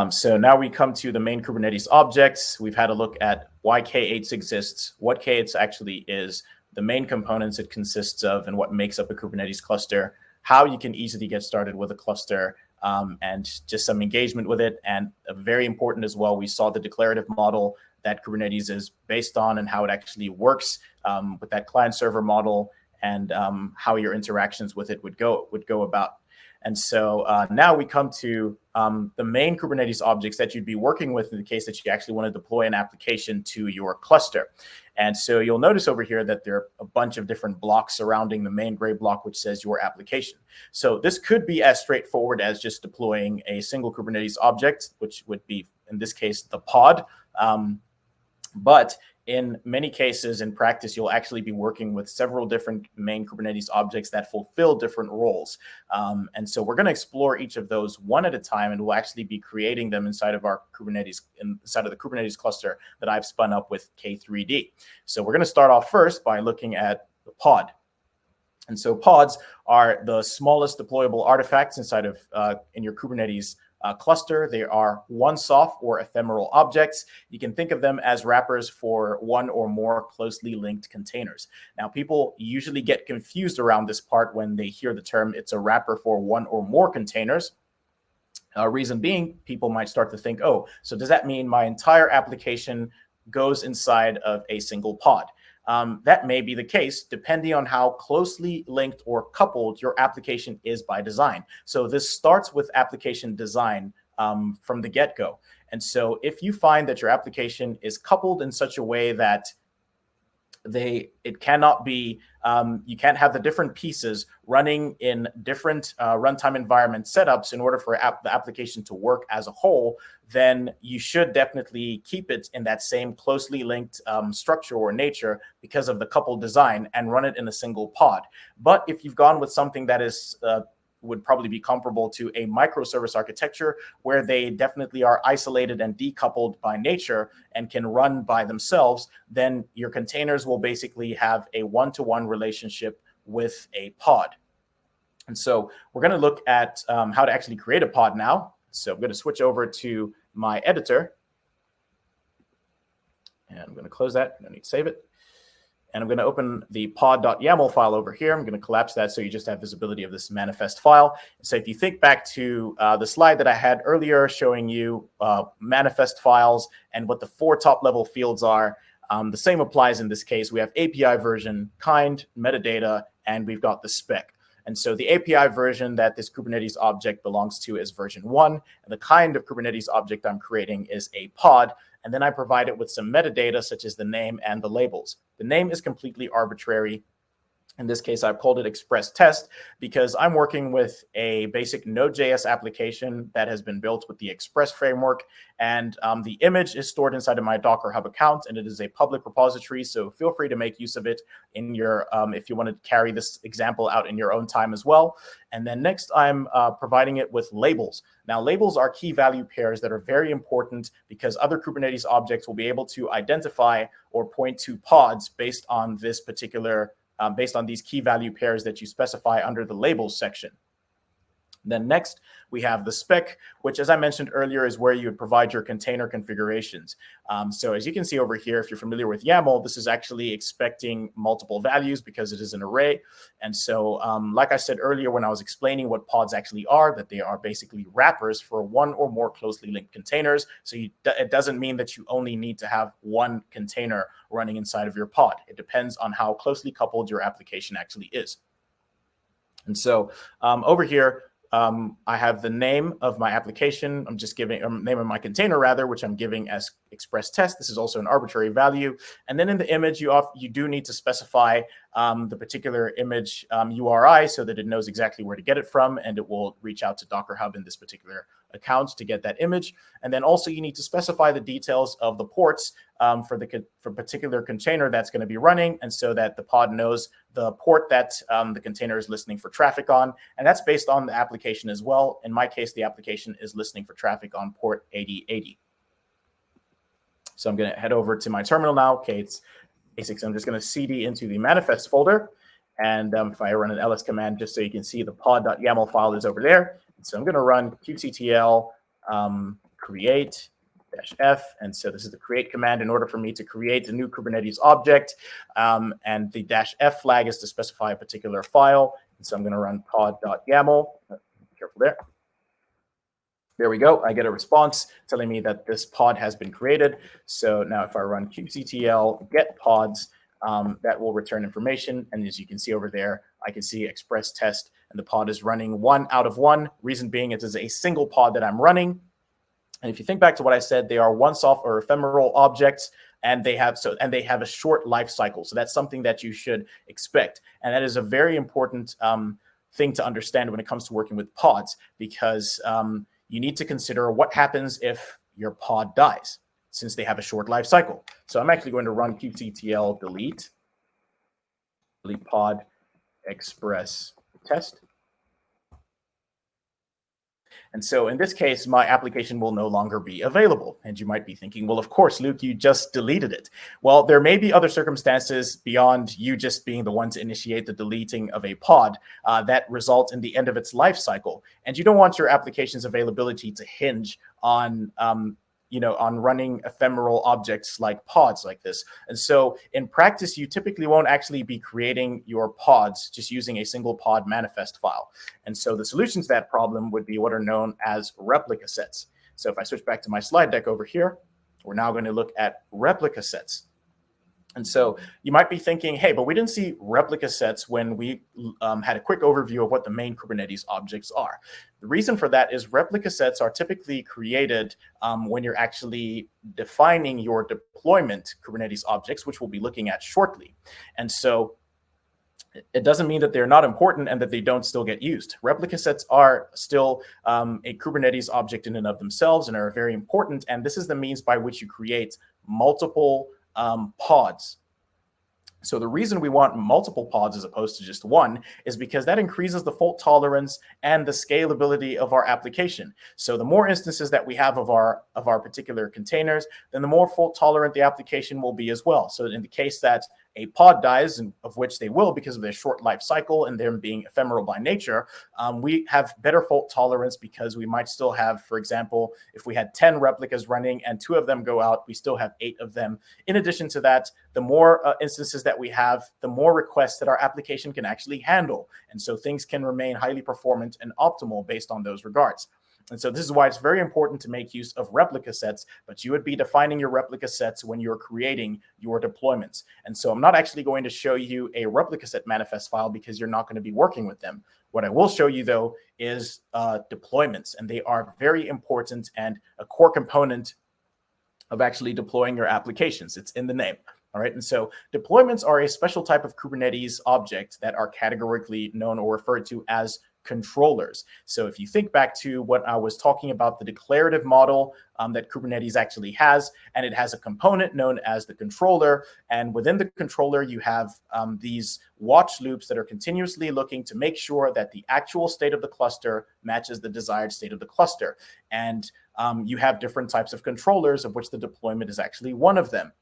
so now we come to the main Kubernetes objects. We've had a look at why K8s exists, what K8s actually is, the main components it consists of, and what makes up a Kubernetes cluster, how you can easily get started with a cluster, and just some engagement with it. And very important as well, we saw the declarative model that Kubernetes is based on and how it actually works with that client-server model, and how your interactions with it would go about. And so now we come to the main Kubernetes objects that you'd be working with in the case that you actually want to deploy an application to your cluster. And so you'll notice over here that there are a bunch of different blocks surrounding the main gray block, which says your application. So this could be as straightforward as just deploying a single Kubernetes object, which would be, in this case, the pod. But in many cases, in practice, you'll actually be working with several different main Kubernetes objects that fulfill different roles. And so we're going to explore each of those one at a time, and we'll actually be creating them inside of our Kubernetes, inside of the Kubernetes cluster that I've spun up with K3D. So we're going to start off first by looking at the pod. And so pods are the smallest deployable artifacts inside of in your Kubernetes cluster. They are one-off or ephemeral objects. You can think of them as wrappers for one or more closely linked containers. Now, people usually get confused around this part when they hear the term it's a wrapper for one or more containers. Reason being, people might start to think, oh, so does that mean my entire application goes inside of a single pod? That may be the case depending on how closely linked or coupled your application is by design. So this starts with application design from the get-go. And so if you find that your application is coupled in such a way that it cannot be, you can't have the different pieces running in different runtime environment setups in order for the application to work as a whole, then you should definitely keep it in that same closely linked structure or nature because of the coupled design, and run it in a single pod. But if you've gone with something that is would probably be comparable to a microservice architecture, where they definitely are isolated and decoupled by nature and can run by themselves, then your containers will basically have a one-to-one relationship with a pod. And so we're going to look at how to actually create a pod now. So I'm going to switch over to my editor, and I'm going to close that. I don't need to save it. And I'm going to open the pod.yaml file over here. I'm going to collapse that so you just have visibility of this manifest file. So if you think back to the slide that I had earlier showing you manifest files and what the 4 top-level fields are, the same applies in this case. We have API version, kind, metadata, and we've got the spec. And so the API version that this Kubernetes object belongs to is version 1. And the kind of Kubernetes object I'm creating is a pod. And then I provide it with some metadata, such as the name and the labels. The name is completely arbitrary. In this case, I've called it Express Test because I'm working with a basic Node.js application that has been built with the Express framework. And the image is stored inside of my Docker Hub account, and it is a public repository. So feel free to make use of it in your, if you want to carry this example out in your own time as well. And then next, I'm providing it with labels. Now, labels are key value pairs that are very important because other Kubernetes objects will be able to identify or point to pods based on this particular based on these key value pairs that you specify under the labels section. Then next, we have the spec, which, as I mentioned earlier, is where you would provide your container configurations. So as you can see over here, if you're familiar with YAML, this is actually expecting multiple values because it is an array. And so, like I said earlier, when I was explaining what pods actually are, that they are basically wrappers for one or more closely linked containers. So it doesn't mean that you only need to have one container running inside of your pod. It depends on how closely coupled your application actually is. And so over here, I have the name of my application. I'm just giving name of my container rather, which I'm giving as express test. This is also an arbitrary value. And then in the image, you do need to specify the particular image URI so that it knows exactly where to get it from, and it will reach out to Docker Hub in this particular account to get that image. And then also you need to specify the details of the ports for particular container that's going to be running, and so that the pod knows the port that the container is listening for traffic on. And that's based on the application as well. In my case, the application is listening for traffic on port 8080. So I'm going to head over to my terminal now, K8s ASICs. I'm just going to cd into the manifest folder. And if I run an ls command, just so you can see the pod.yaml file is over there. So I'm going to run kubectl create -f. And so this is the create command in order for me to create a new Kubernetes object. And the -f flag is to specify a particular file. And so I'm going to run pod.yaml. Careful there. There we go. I get a response telling me that this pod has been created. So now if I run kubectl get pods, that will return information. And as you can see over there, I can see express test, and the pod is running 1 out of 1. Reason being, it is a single pod that I'm running. And if you think back to what I said, they are once-off or ephemeral objects, and they have a short life cycle. So that's something that you should expect. And that is a very important thing to understand when it comes to working with pods, because you need to consider what happens if your pod dies, since they have a short life cycle. So I'm actually going to run kubectl delete pod express test. And so in this case, my application will no longer be available. And you might be thinking, well, of course, Luke, you just deleted it. Well, there may be other circumstances beyond you just being the one to initiate the deleting of a pod that result in the end of its life cycle. And you don't want your application's availability to hinge on on running ephemeral objects like pods like this. And so in practice, you typically won't actually be creating your pods just using a single pod manifest file. And so the solution to that problem would be what are known as replica sets. So if I switch back to my slide deck over here, we're now going to look at replica sets. And so you might be thinking, hey, but we didn't see replica sets when we had a quick overview of what the main Kubernetes objects are. The reason for that is replica sets are typically created when you're actually defining your deployment Kubernetes objects, which we'll be looking at shortly. And so it doesn't mean that they're not important and that they don't still get used. Replica sets are still a Kubernetes object in and of themselves and are very important. And this is the means by which you create multiple pods. So the reason we want multiple pods as opposed to just one is because that increases the fault tolerance and the scalability of our application. So the more instances that we have of our particular containers, then the more fault tolerant the application will be as well. So in the case that a pod dies, and of which they will because of their short life cycle and them being ephemeral by nature, we have better fault tolerance because we might still have, for example, if we had 10 replicas running and 2 of them go out, we still have 8 of them. In addition to that, the more instances that we have, the more requests that our application can actually handle. And so things can remain highly performant and optimal based on those regards. And so this is why it's very important to make use of replica sets, but you would be defining your replica sets when you're creating your deployments. And so I'm not actually going to show you a replica set manifest file because you're not going to be working with them. What I will show you, though, is deployments, and they are very important and a core component of actually deploying your applications. It's in the name. All right. And so deployments are a special type of Kubernetes object that are categorically known or referred to as controllers. So if you think back to what I was talking about, the declarative model that Kubernetes actually has, and it has a component known as the controller. And within the controller, you have these watch loops that are continuously looking to make sure that the actual state of the cluster matches the desired state of the cluster. And you have different types of controllers, of which the deployment is actually one of them.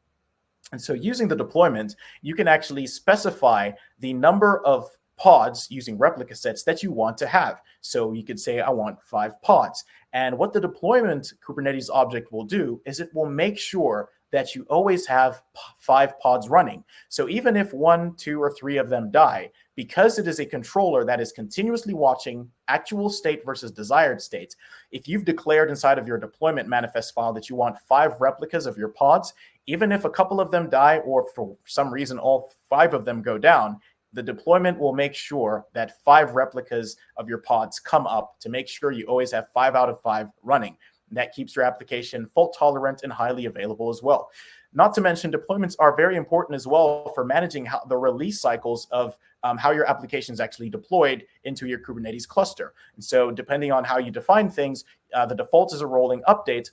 And so using the deployment, you can actually specify the number of pods using replica sets that you want to have. So you could say, I want 5 pods. And what the deployment Kubernetes object will do is it will make sure that you always have 5 pods running. So even if 1, 2, or 3 of them die, because it is a controller that is continuously watching actual state versus desired state, if you've declared inside of your deployment manifest file that you want 5 replicas of your pods, even if a couple of them die or for some reason all 5 of them go down, the deployment will make sure that 5 replicas of your pods come up to make sure you always have 5 out of 5 running. That keeps your application fault tolerant and highly available as well. Not to mention, deployments are very important as well for managing the release cycles of how your application is actually deployed into your Kubernetes cluster. And so depending on how you define things, the default is a rolling update,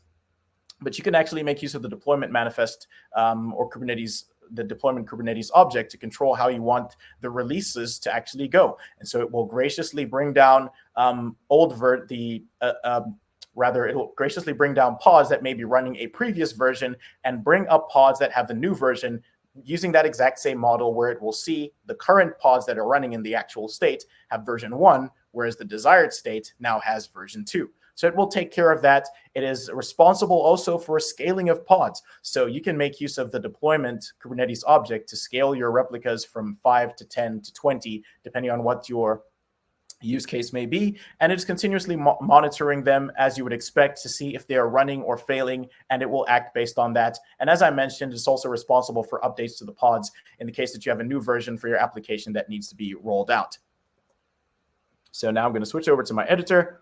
but you can actually make use of the deployment manifest or the deployment Kubernetes object to control how you want the releases to actually go. And so it will graciously bring down it'll graciously bring down pods that may be running a previous version and bring up pods that have the new version using that exact same model, where it will see the current pods that are running in the actual state have version 1, whereas the desired state now has version 2. So it will take care of that. It is responsible also for scaling of pods. So you can make use of the deployment Kubernetes object to scale your replicas from 5 to 10 to 20, depending on what your use case may be. And it's continuously monitoring them as you would expect to see if they are running or failing, and it will act based on that. And as I mentioned, it's also responsible for updates to the pods in the case that you have a new version for your application that needs to be rolled out. So now I'm going to switch over to my editor.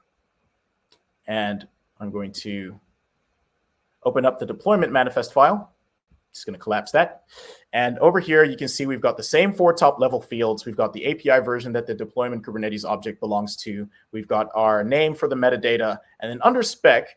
And I'm going to open up the deployment manifest file. Just going to collapse that. And over here, you can see we've got the same 4 top level fields. We've got the API version that the deployment Kubernetes object belongs to. We've got our name for the metadata. And then under spec,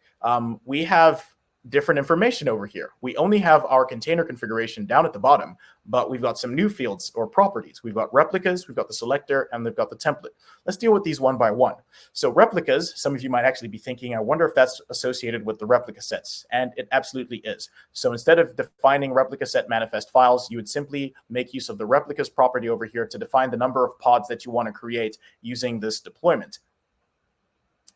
we have different information over here. We only have our container configuration down at the bottom, but we've got some new fields or properties. We've got replicas, we've got the selector, and we've got the template. Let's deal with these one by one. So replicas, some of you might actually be thinking, I wonder if that's associated with the replica sets, and it absolutely is. So instead of defining replica set manifest files, you would simply make use of the replicas property over here to define the number of pods that you want to create using this deployment.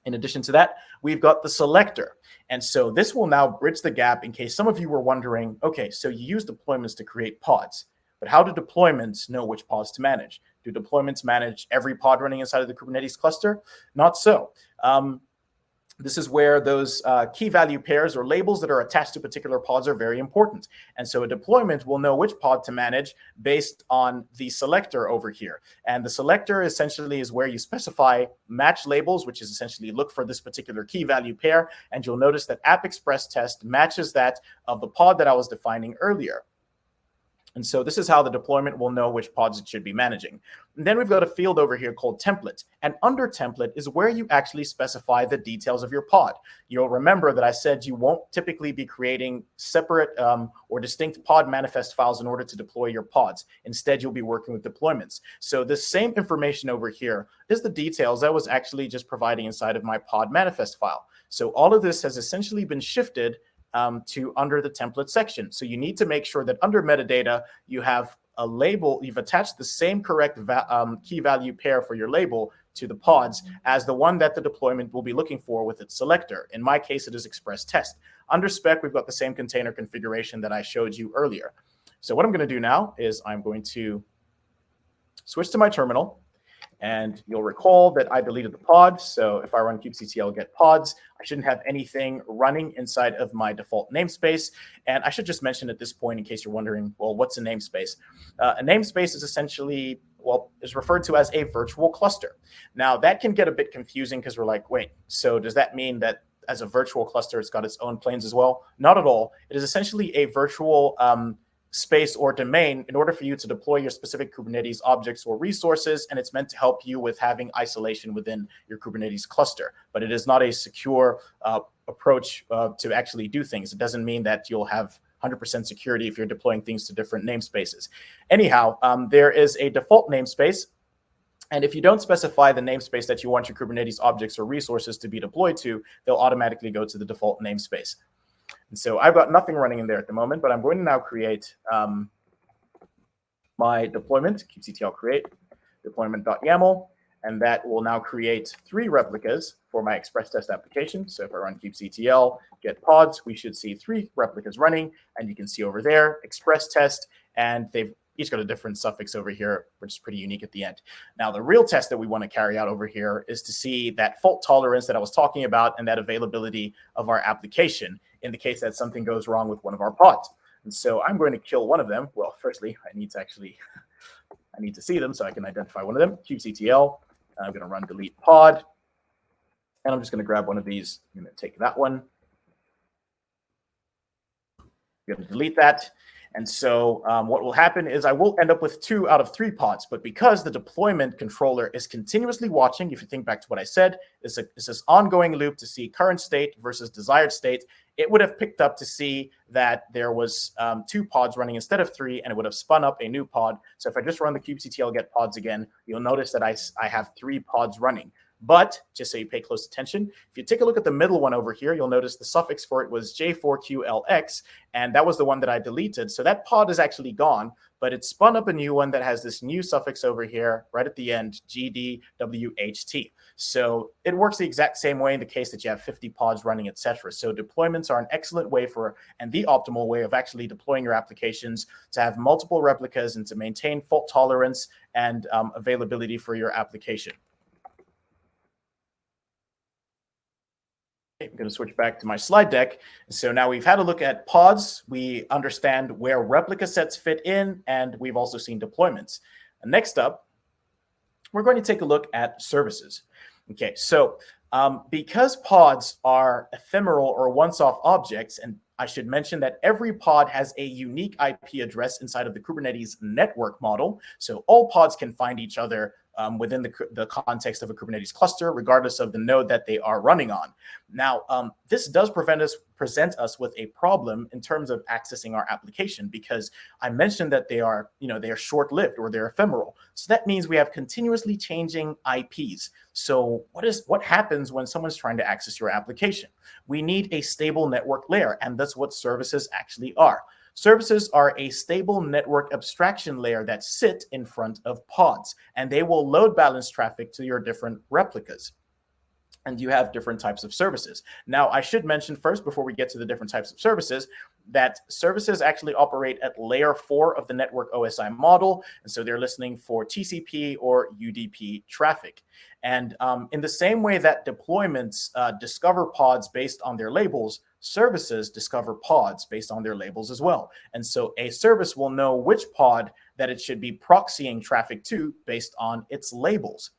In addition to that, we've got the selector. And so this will now bridge the gap in case some of you were wondering, okay, so you use deployments to create pods, but how do deployments know which pods to manage? Do deployments manage every pod running inside of the Kubernetes cluster? Not so. This is where those key value pairs or labels that are attached to particular pods are very important. And so a deployment will know which pod to manage based on the selector over here. And the selector essentially is where you specify match labels, which is essentially look for this particular key value pair. And you'll notice that app express test matches that of the pod that I was defining earlier. And so this is how the deployment will know which pods it should be managing. And then we've got a field over here called template. And under template is where you actually specify the details of your pod. You'll remember that I said you won't typically be creating separate or distinct pod manifest files in order to deploy your pods. Instead, you'll be working with deployments. So this same information over here is the details I was actually just providing inside of my pod manifest file. So all of this has essentially been shifted to under the template section. So you need to make sure that under metadata, you have a label, you've attached the same correct key value pair for your label to the pods as the one that the deployment will be looking for with its selector. In my case, it is express test. Under spec, we've got the same container configuration that I showed you earlier. So what I'm going to do now is I'm going to switch to my terminal. And you'll recall that I deleted the pod. So if I run kubectl get pods, I shouldn't have anything running inside of my default namespace. And I should just mention at this point, in case you're wondering, well, what's a namespace? A namespace is essentially, well, is referred to as a virtual cluster. Now, that can get a bit confusing because we're like, wait, so does that mean that as a virtual cluster, it's got its own planes as well? Not at all. It is essentially a virtual space or domain in order for you to deploy your specific Kubernetes objects or resources, and it's meant to help you with having isolation within your Kubernetes cluster. But it is not a secure approach to actually do things. It doesn't mean that you'll have 100% security if you're deploying things to different namespaces. Anyhow, there is a default namespace. And if you don't specify the namespace that you want your Kubernetes objects or resources to be deployed to, they'll automatically go to the default namespace. And so I've got nothing running in there at the moment, but I'm going to now create my deployment, kubectl create. deployment.yaml, and that will now create 3 replicas for my express test application. So if I run kubectl get pods, we should see 3 replicas running, and you can see over there express test, and they've each got a different suffix over here, which is pretty unique at the end. Now, the real test that we want to carry out over here is to see that fault tolerance that I was talking about and that availability of our application in the case that something goes wrong with one of our pods. And so I'm going to kill one of them. Well, firstly, I need to see them so I can identify one of them. kubectl. I'm going to run delete pod. And I'm just going to grab one of these. I'm going to take that one. I'm going to delete that. And so what will happen is I will end up with 2 out of 3 pods. But because the deployment controller is continuously watching, if you think back to what I said, it's this ongoing loop to see current state versus desired state, it would have picked up to see that there was 2 pods running instead of 3, and it would have spun up a new pod. So if I just run the kubectl get pods again, you'll notice that I have 3 pods running. But just so you pay close attention, if you take a look at the middle one over here, you'll notice the suffix for it was J4QLX, and that was the one that I deleted. So that pod is actually gone, but it spun up a new one that has this new suffix over here right at the end, GDWHT. So it works the exact same way in the case that you have 50 pods running, etc. So deployments are an excellent way and the optimal way of actually deploying your applications to have multiple replicas and to maintain fault tolerance and availability for your application. I'm going to switch back to my slide deck. So now we've had a look at pods. We understand where replica sets fit in, and we've also seen deployments. And next up, we're going to take a look at services. Okay, so because pods are ephemeral or once-off objects, and I should mention that every pod has a unique IP address inside of the Kubernetes network model. So all pods can find each other within the context of a Kubernetes cluster, regardless of the node that they are running on. Now, this does present us with a problem in terms of accessing our application, because I mentioned that they are short-lived or they're ephemeral. So that means we have continuously changing IPs. So what happens when someone's trying to access your application? We need a stable network layer, and that's what services actually are. Services are a stable network abstraction layer that sit in front of pods, and they will load balance traffic to your different replicas. And you have different types of services. Now, I should mention first, before we get to the different types of services, that services actually operate at layer 4 of the network OSI model. And so they're listening for TCP or UDP traffic. And in the same way that deployments discover pods based on their labels, services discover pods based on their labels as well. And so a service will know which pod that it should be proxying traffic to based on its labels.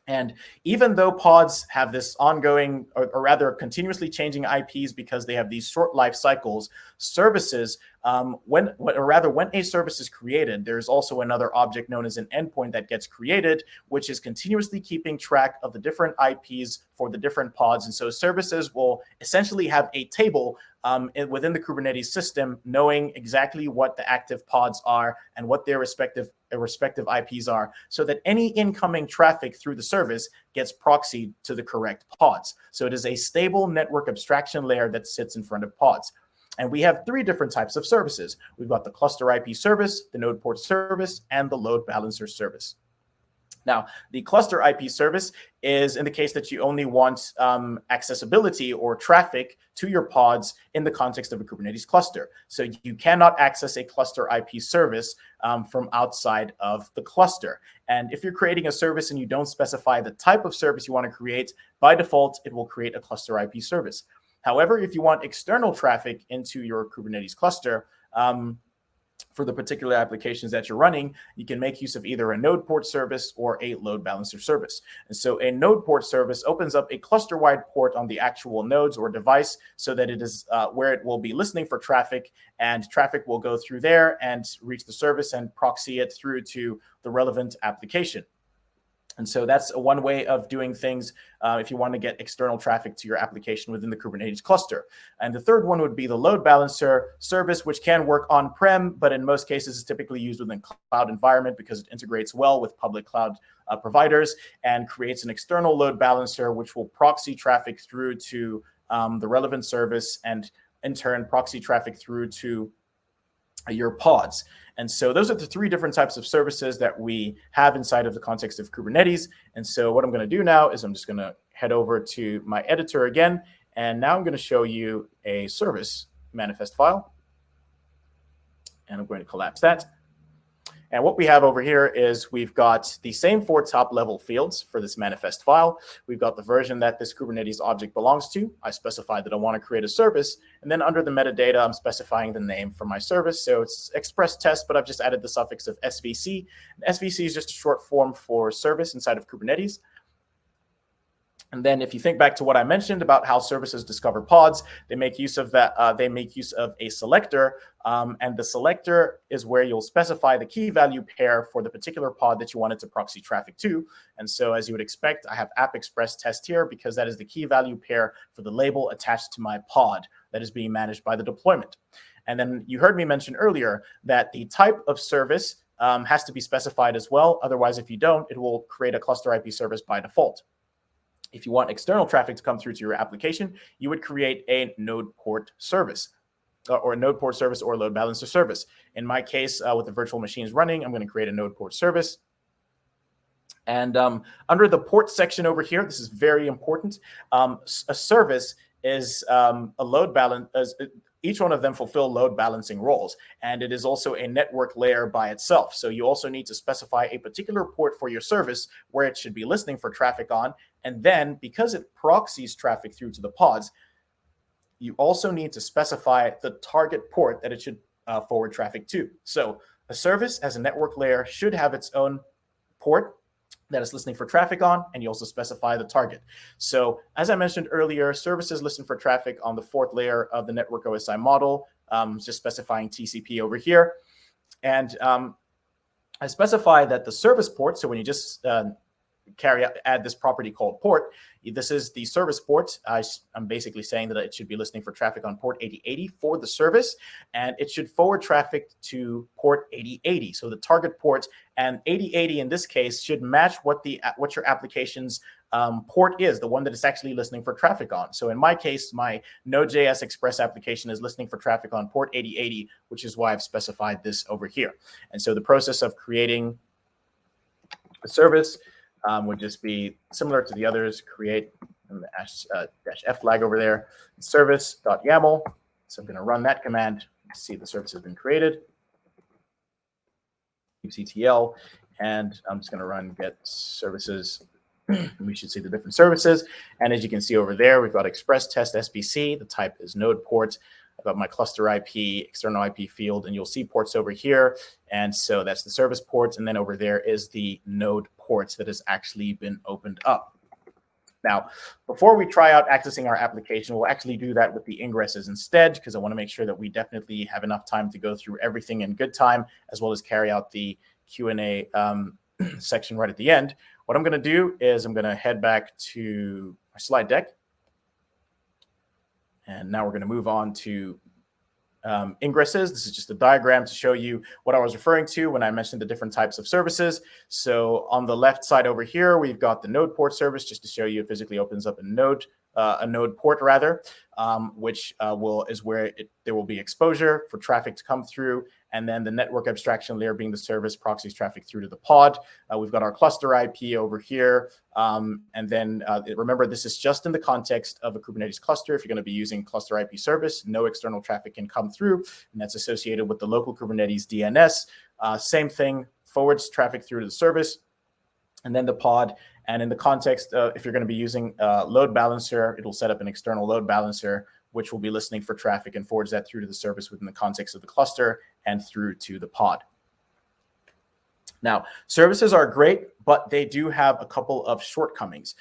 And even though pods have this ongoing, or rather continuously changing IPs because they have these short life cycles, services, when a service is created, there's also another object known as an endpoint that gets created, which is continuously keeping track of the different IPs for the different pods. And so services will essentially have a table within the Kubernetes system, knowing exactly what the active pods are and what their respective IPs are, so that any incoming traffic through the service gets proxied to the correct pods. So it is a stable network abstraction layer that sits in front of pods. And we have 3 different types of services. We've got the cluster IP service, the node port service, and the load balancer service. Now, the cluster IP service is in the case that you only want accessibility or traffic to your pods in the context of a Kubernetes cluster. So you cannot access a cluster IP service from outside of the cluster. And if you're creating a service and you don't specify the type of service you want to create, by default, it will create a cluster IP service. However, if you want external traffic into your Kubernetes cluster, for the particular applications that you're running, you can make use of either a node port service or a load balancer service. And so a node port service opens up a cluster-wide port on the actual nodes or device so that it is where it will be listening for traffic, and traffic will go through there and reach the service and proxy it through to the relevant application. And so that's one way of doing things if you want to get external traffic to your application within the Kubernetes cluster. And the third one would be the load balancer service, which can work on-prem, but in most cases is typically used within cloud environment because it integrates well with public cloud providers and creates an external load balancer, which will proxy traffic through to the relevant service, and in turn proxy traffic through to your pods. And so those are the three different types of services that we have inside of the context of Kubernetes. And so what I'm going to do now is I'm just going to head over to my editor again. And now I'm going to show you a service manifest file. And I'm going to collapse that. And what we have over here is we've got the same 4 top level fields for this manifest file. We've got the version that this Kubernetes object belongs to. I specified that I want to create a service. And then under the metadata, I'm specifying the name for my service. So it's express test, but I've just added the suffix of SVC. And SVC is just a short form for service inside of Kubernetes. And then if you think back to what I mentioned about how services discover pods, they make use of that. They make use of a selector, and the selector is where you'll specify the key value pair for the particular pod that you wanted to proxy traffic to. And so as you would expect, I have app express test here because that is the key value pair for the label attached to my pod that is being managed by the deployment. And then you heard me mention earlier that the type of service has to be specified as well. Otherwise, if you don't, it will create a cluster IP service by default. If you want external traffic to come through to your application, you would create a node port service or a node port service or load balancer service. In my case, with the virtual machines running, I'm going to create a node port service. And under the port section over here, this is very important. A service is a load balance. Each one of them fulfill load balancing roles, and it is also a network layer by itself. So you also need to specify a particular port for your service where it should be listening for traffic on. And then because it proxies traffic through to the pods, you also need to specify the target port that it should forward traffic to. So a service as a network layer should have its own port that is listening for traffic on, and you also specify the target. So as I mentioned earlier, services listen for traffic on the 4th layer of the network OSI model, just specifying TCP over here. And I specify that the service port, so when you just add this property called port, this is the service port. I'm basically saying that it should be listening for traffic on port 8080 for the service, and it should forward traffic to port 8080. So the target port, and 8080 in this case should match what your application's port is, the one that it's actually listening for traffic on. So in my case, my Node.js Express application is listening for traffic on port 8080, which is why I've specified this over here. And so the process of creating a service would just be similar to the others. Create the -f flag over there, service.yaml. So I'm going to run that command to see if the service has been created. kubectl, and I'm just going to run get services. We should see the different services. And as you can see over there, we've got express test SVC. The type is node port. I've got my cluster IP, external IP field, and you'll see ports over here. And so that's the service ports. And then over there is the node ports that has actually been opened up. Now, before we try out accessing our application, we'll actually do that with the ingresses instead, because I want to make sure that we definitely have enough time to go through everything in good time, as well as carry out the Q&A section right at the end. What I'm going to do is I'm going to head back to my slide deck. And now we're going to move on to ingresses. This is just a diagram to show you what I was referring to when I mentioned the different types of services. So on the left side over here, we've got the node port service, just to show you it physically opens up a node port rather, which is where there will be exposure for traffic to come through. And then the network abstraction layer being the service proxies traffic through to the pod. We've got our cluster IP over here. And then remember, this is just in the context of a Kubernetes cluster. If you're going to be using cluster IP service, no external traffic can come through. And that's associated with the local Kubernetes DNS. Same thing, forwards traffic through to the service. And then the pod. And in the context, if you're going to be using load balancer, it'll set up an external load balancer, which will be listening for traffic and forwards that through to the service within the context of the cluster and through to the pod. Now, services are great, but they do have a couple of shortcomings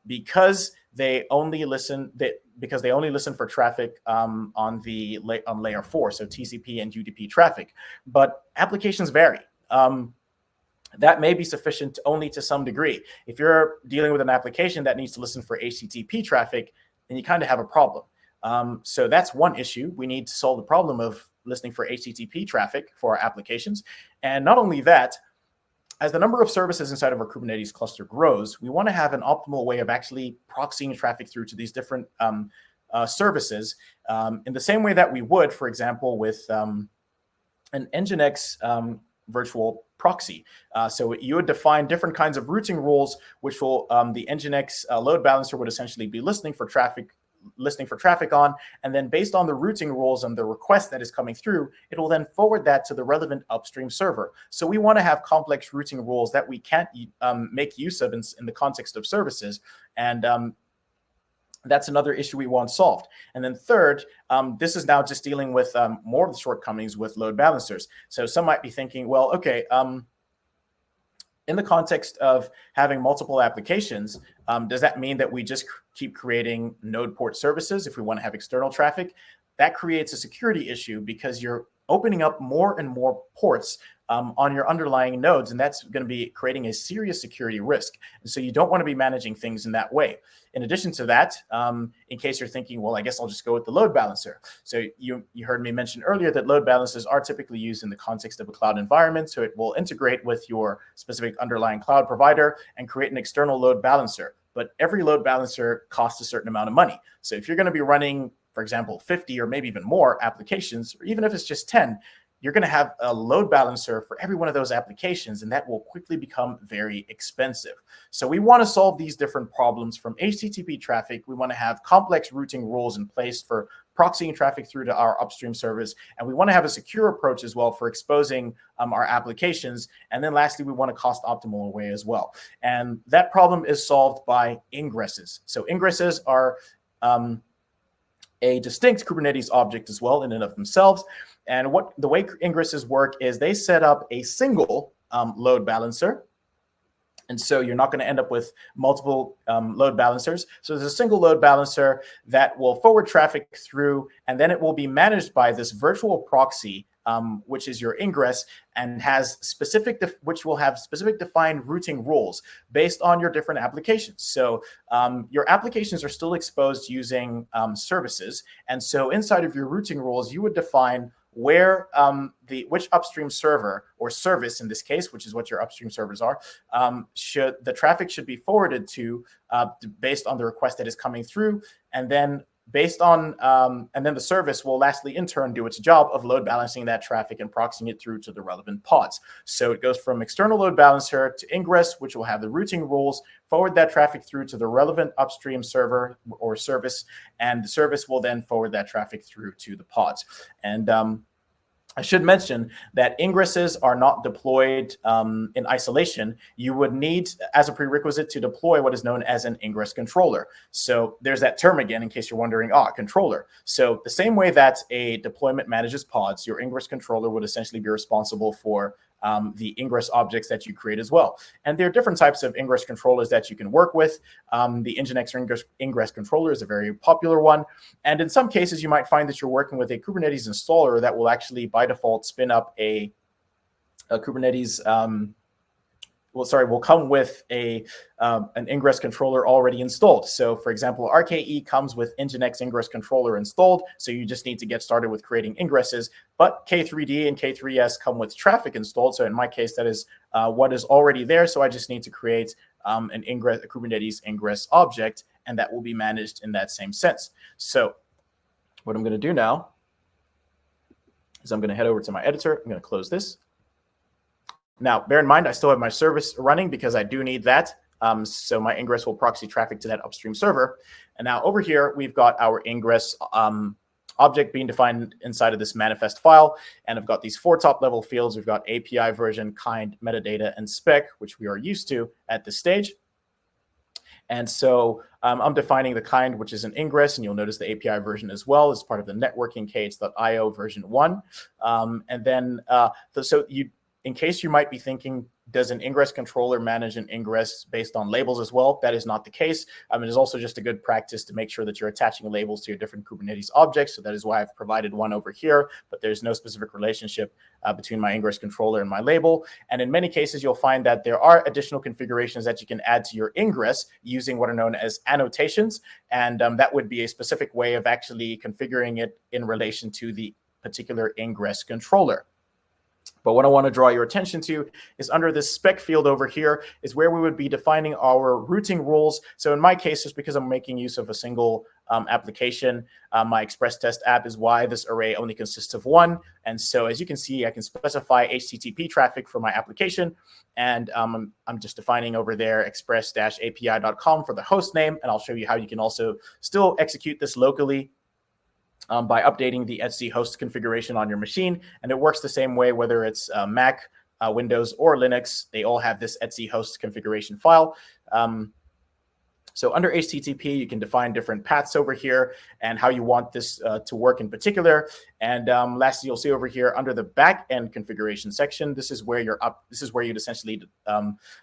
because they only listen for traffic on layer 4, so TCP and UDP traffic. But applications vary. That may be sufficient only to some degree. If you're dealing with an application that needs to listen for HTTP traffic, then you kind of have a problem. So that's one issue. We need to solve the problem of listening for HTTP traffic for our applications. And not only that, as the number of services inside of our Kubernetes cluster grows, we want to have an optimal way of actually proxying traffic through to these different services in the same way that we would, for example, with an Nginx virtual proxy. So you would define different kinds of routing rules, which will the Nginx load balancer would essentially be listening for traffic on, and then based on the routing rules and the request that is coming through, it will then forward that to the relevant upstream server. So we want to have complex routing rules that we can't make use of in the context of services, and that's another issue we want solved. And then third, this is now just dealing with more of the shortcomings with load balancers. So some might be thinking, well, okay, in the context of having multiple applications, does that mean that we just keep creating node port services if we want to have external traffic? That creates a security issue because you're opening up more and more ports on your underlying nodes, and that's going to be creating a serious security risk. And so you don't want to be managing things in that way. In addition to that, in case you're thinking, well, I guess I'll just go with the load balancer. So you heard me mention earlier that load balancers are typically used in the context of a cloud environment. So it will integrate with your specific underlying cloud provider and create an external load balancer. But every load balancer costs a certain amount of money. So if you're going to be running, for example, 50 or maybe even more applications, or even if it's just 10, you're going to have a load balancer for every one of those applications, and that will quickly become very expensive. So we want to solve these different problems from HTTP traffic. We want to have complex routing rules in place for proxying traffic through to our upstream service, and we want to have a secure approach as well for exposing our applications. And then lastly, we want a cost-optimal way as well. And that problem is solved by ingresses. So ingresses are a distinct Kubernetes object as well in and of themselves. And the way ingresses work is they set up a single load balancer. And so you're not going to end up with multiple load balancers. So there's a single load balancer that will forward traffic through, and then it will be managed by this virtual proxy, which is your ingress, and which will have specific defined routing rules based on your different applications. So your applications are still exposed using services. And so inside of your routing rules, you would define where which upstream server or service in this case, which is what your upstream servers are, the traffic should be forwarded to based on the request that is coming through, and then and then the service will lastly in turn do its job of load balancing that traffic and proxying it through to the relevant pods. So it goes from external load balancer to ingress, which will have the routing rules, forward that traffic through to the relevant upstream server or service, and the service will then forward that traffic through to the pods. And I should mention that ingresses are not deployed in isolation. You would need, as a prerequisite, to deploy what is known as an ingress controller. So there's that term again, in case you're wondering, controller. So the same way that a deployment manages pods, your ingress controller would essentially be responsible for the ingress objects that you create as well. And there are different types of ingress controllers that you can work with. The Nginx ingress controller is a very popular one. And in some cases, you might find that you're working with a Kubernetes installer that will actually, by default, spin up a Kubernetes will come with an ingress controller already installed. So for example, RKE comes with Nginx ingress controller installed. So you just need to get started with creating ingresses, but K3D and K3S come with traffic installed. So in my case, that is what is already there. So I just need to create a Kubernetes ingress object, and that will be managed in that same sense. So what I'm going to do now is I'm going to head over to my editor. I'm going to close this. Now, bear in mind, I still have my service running because I do need that. So my ingress will proxy traffic to that upstream server. And now over here, we've got our ingress object being defined inside of this manifest file. And I've got these 4 top-level fields. We've got API version, kind, metadata, and spec, which we are used to at this stage. And so I'm defining the kind, which is an ingress, and you'll notice the API version as well as part of the networking K8s.io version 1. And then in case you might be thinking, does an ingress controller manage an ingress based on labels as well? That is not the case. It is also just a good practice to make sure that you're attaching labels to your different Kubernetes objects. So that is why I've provided one over here, but there's no specific relationship between my ingress controller and my label. And in many cases, you'll find that there are additional configurations that you can add to your ingress using what are known as annotations. And that would be a specific way of actually configuring it in relation to the particular ingress controller. But what I want to draw your attention to is under this spec field over here is where we would be defining our routing rules. So in my case, just because I'm making use of a single application, my Express test app is why this array only consists of one. And so as you can see, I can specify HTTP traffic for my application. And I'm just defining over there express-api.com for the host name. And I'll show you how you can also still execute this locally by updating the etc host configuration on your machine. And it works the same way, whether it's Mac, Windows, or Linux. They all have this etc host configuration file. So under HTTP, you can define different paths over here and how you want this to work in particular. And lastly, you'll see over here under the backend configuration section, this is where you'd essentially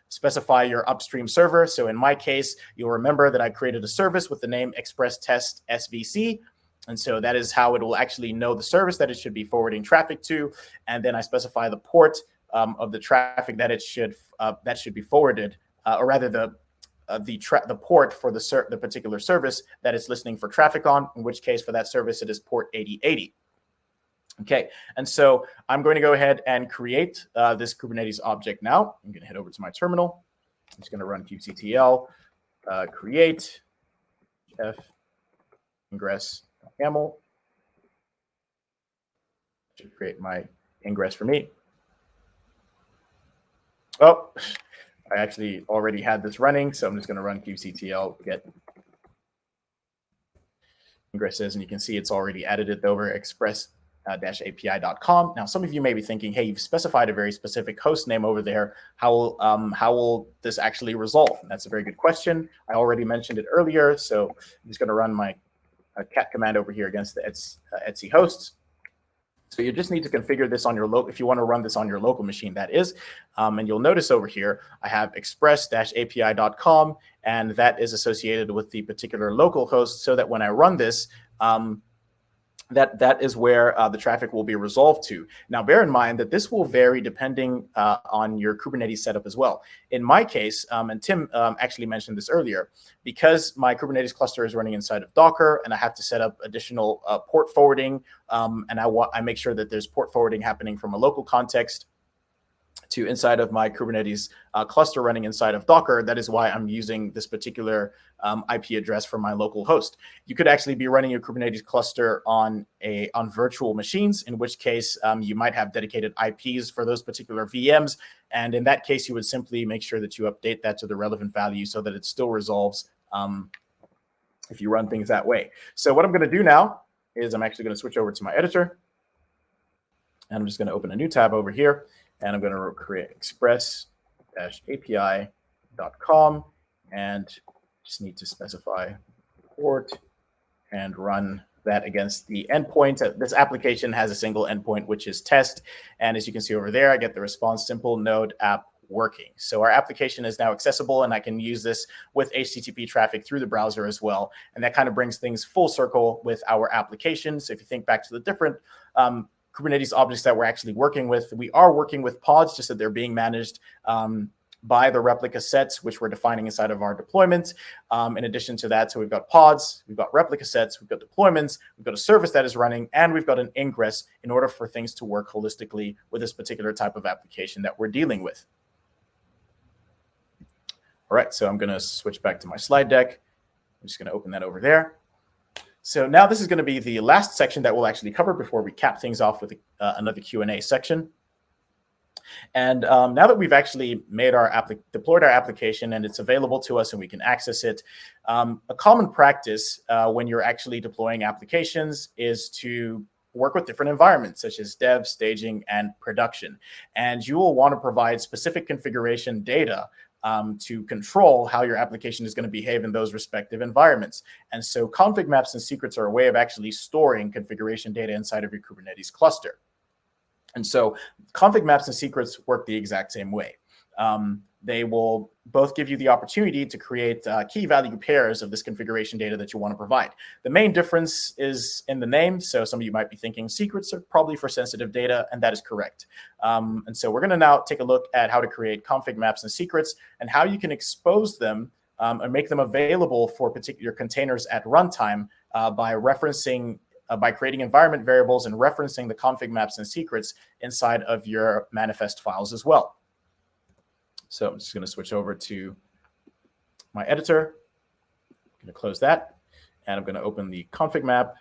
specify your upstream server. So in my case, you'll remember that I created a service with the name Express Test SVC. And so that is how it will actually know the service that it should be forwarding traffic to. And then I specify the port of the traffic that it should be forwarded, or rather the port for the particular service that it's listening for traffic on, in which case for that service, it is port 8080. Okay, and so I'm going to go ahead and create this Kubernetes object now. I'm going to head over to my terminal. I'm just going to run kubectl create f ingress YAML. Should create my ingress for me. Oh, I actually already had this running, so I'm just going to run kubectl get ingresses, and you can see it's already added it over express-api.com. Now, some of you may be thinking, hey, you've specified a very specific host name over there. How will this actually resolve? And that's a very good question. I already mentioned it earlier, so I'm just going to run my cat command over here against the etc hosts. So you just need to configure this on your local, if you want to run this on your local machine, that is. And you'll notice over here, I have express-api.com, and that is associated with the particular local host, so that when I run this, that is where the traffic will be resolved to. Now, bear in mind that this will vary depending on your Kubernetes setup as well. In my case, and Tim actually mentioned this earlier, because my Kubernetes cluster is running inside of Docker and I have to set up additional port forwarding, and I make sure that there's port forwarding happening from a local context to inside of my Kubernetes cluster running inside of Docker. That is why I'm using this particular IP address for my local host. You could actually be running your Kubernetes cluster on virtual machines, in which case you might have dedicated IPs for those particular VMs. And in that case, you would simply make sure that you update that to the relevant value so that it still resolves if you run things that way. So what I'm going to do now is I'm actually going to switch over to my editor. And I'm just going to open a new tab over here. And I'm going to create express-api.com, and just need to specify port and run that against the endpoint. This application has a single endpoint, which is test. And as you can see over there, I get the response simple node app working. So our application is now accessible, and I can use this with HTTP traffic through the browser as well. And that kind of brings things full circle with our applications. If you think back to the different Kubernetes objects that we're actually working with, we are working with pods, just that they're being managed by the replica sets, which we're defining inside of our deployment. In addition to that, so we've got pods, we've got replica sets, we've got deployments, we've got a service that is running, and we've got an ingress in order for things to work holistically with this particular type of application that we're dealing with. All right, so I'm going to switch back to my slide deck. I'm just going to open that over there. So now this is going to be the last section that we'll actually cover before we cap things off with another Q&A section. And now that we've actually made deployed our application and it's available to us and we can access it, a common practice when you're actually deploying applications is to work with different environments such as dev, staging, and production. And you will want to provide specific configuration data to control how your application is going to behave in those respective environments. And so ConfigMaps and secrets are a way of actually storing configuration data inside of your Kubernetes cluster. And so ConfigMaps and secrets work the exact same way. They will both give you the opportunity to create key value pairs of this configuration data that you want to provide. The main difference is in the name. So some of you might be thinking secrets are probably for sensitive data, and that is correct. And so we're going to now take a look at how to create config maps and secrets and how you can expose them and make them available for particular containers at runtime by referencing by creating environment variables and referencing the config maps and secrets inside of your manifest files as well. So I'm just going to switch over to my editor. I'm going to close that, and I'm going to open the config map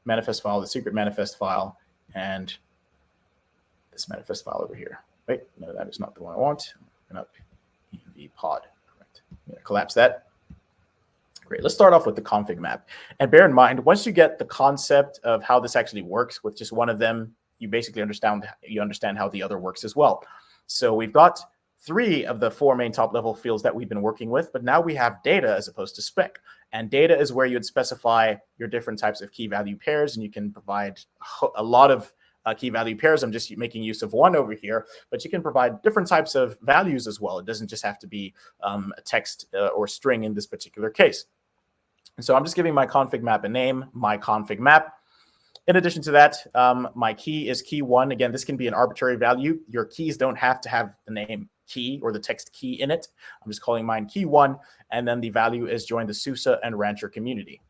manifest file, the secret manifest file, and this manifest file over here. Wait, no, that is not the one I want. Not env pod. Correct. I'm going to collapse that. Great. Let's start off with the config map. And bear in mind, once you get the concept of how this actually works with just one of them, you basically understand how the other works as well. So we've got 3 of the 4 main top level fields that we've been working with, but now we have data as opposed to spec. And data is where you'd specify your different types of key value pairs, and you can provide a lot of key value pairs. I'm just making use of one over here, but you can provide different types of values as well. It doesn't just have to be a text or string in this particular case. And so I'm just giving my config map a name, my config map. In addition to that, my key is key1. Again, this can be an arbitrary value. Your keys don't have to have the name key or the text key in it. I'm just calling mine key1, and then the value is join the SUSE and Rancher community.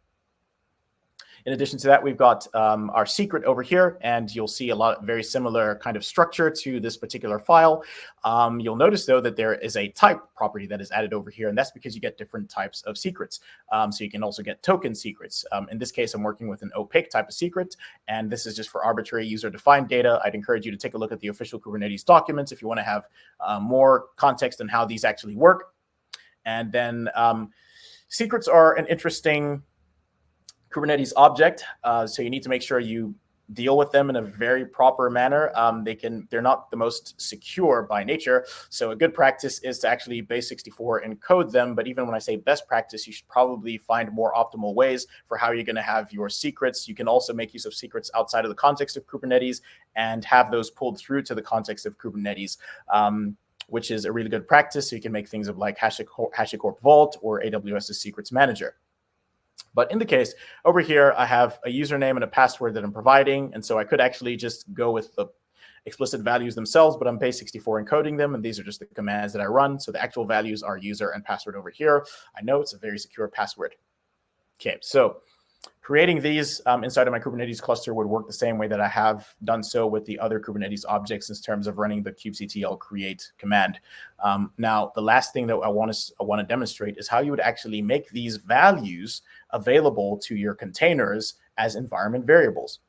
In addition to that, we've got our secret over here, and you'll see a lot very similar kind of structure to this particular file. You'll notice, though, that there is a type property that is added over here, and that's because you get different types of secrets. So you can also get token secrets. In this case, I'm working with an opaque type of secret, and this is just for arbitrary user-defined data. I'd encourage you to take a look at the official Kubernetes documents if you want to have more context on how these actually work. And then secrets are an interesting Kubernetes object, so you need to make sure you deal with them in a very proper manner. They're not the most secure by nature, so a good practice is to actually base64 encode them. But even when I say best practice, you should probably find more optimal ways for how you're going to have your secrets. You can also make use of secrets outside of the context of Kubernetes and have those pulled through to the context of Kubernetes, which is a really good practice. So you can make things of like HashiCorp Vault or AWS's Secrets Manager. But in the case over here, I have a username and a password that I'm providing. And so I could actually just go with the explicit values themselves, but I'm base64 encoding them. And these are just the commands that I run. So the actual values are user and password over here. I know it's a very secure password. Okay, so creating these inside of my Kubernetes cluster would work the same way that I have done so with the other Kubernetes objects in terms of running the kubectl create command. Now, the last thing that I want to demonstrate is how you would actually make these values available to your containers as environment variables.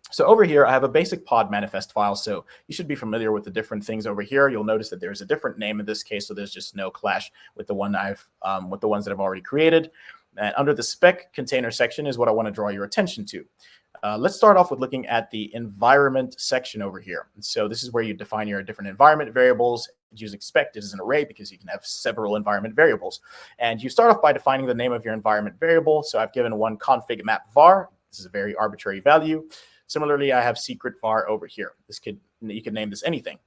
So over here, I have a basic pod manifest file. So you should be familiar with the different things over here. You'll notice that there's a different name in this case, so there's just no clash with the ones that I've already created. And under the spec container section is what I want to draw your attention to. Let's start off with looking at the environment section over here. And so this is where you define your different environment variables. Use expected as an array because you can have several environment variables. And you start off by defining the name of your environment variable. So I've given one config map var. This is a very arbitrary value. Similarly, I have secret var over here. You could name this anything.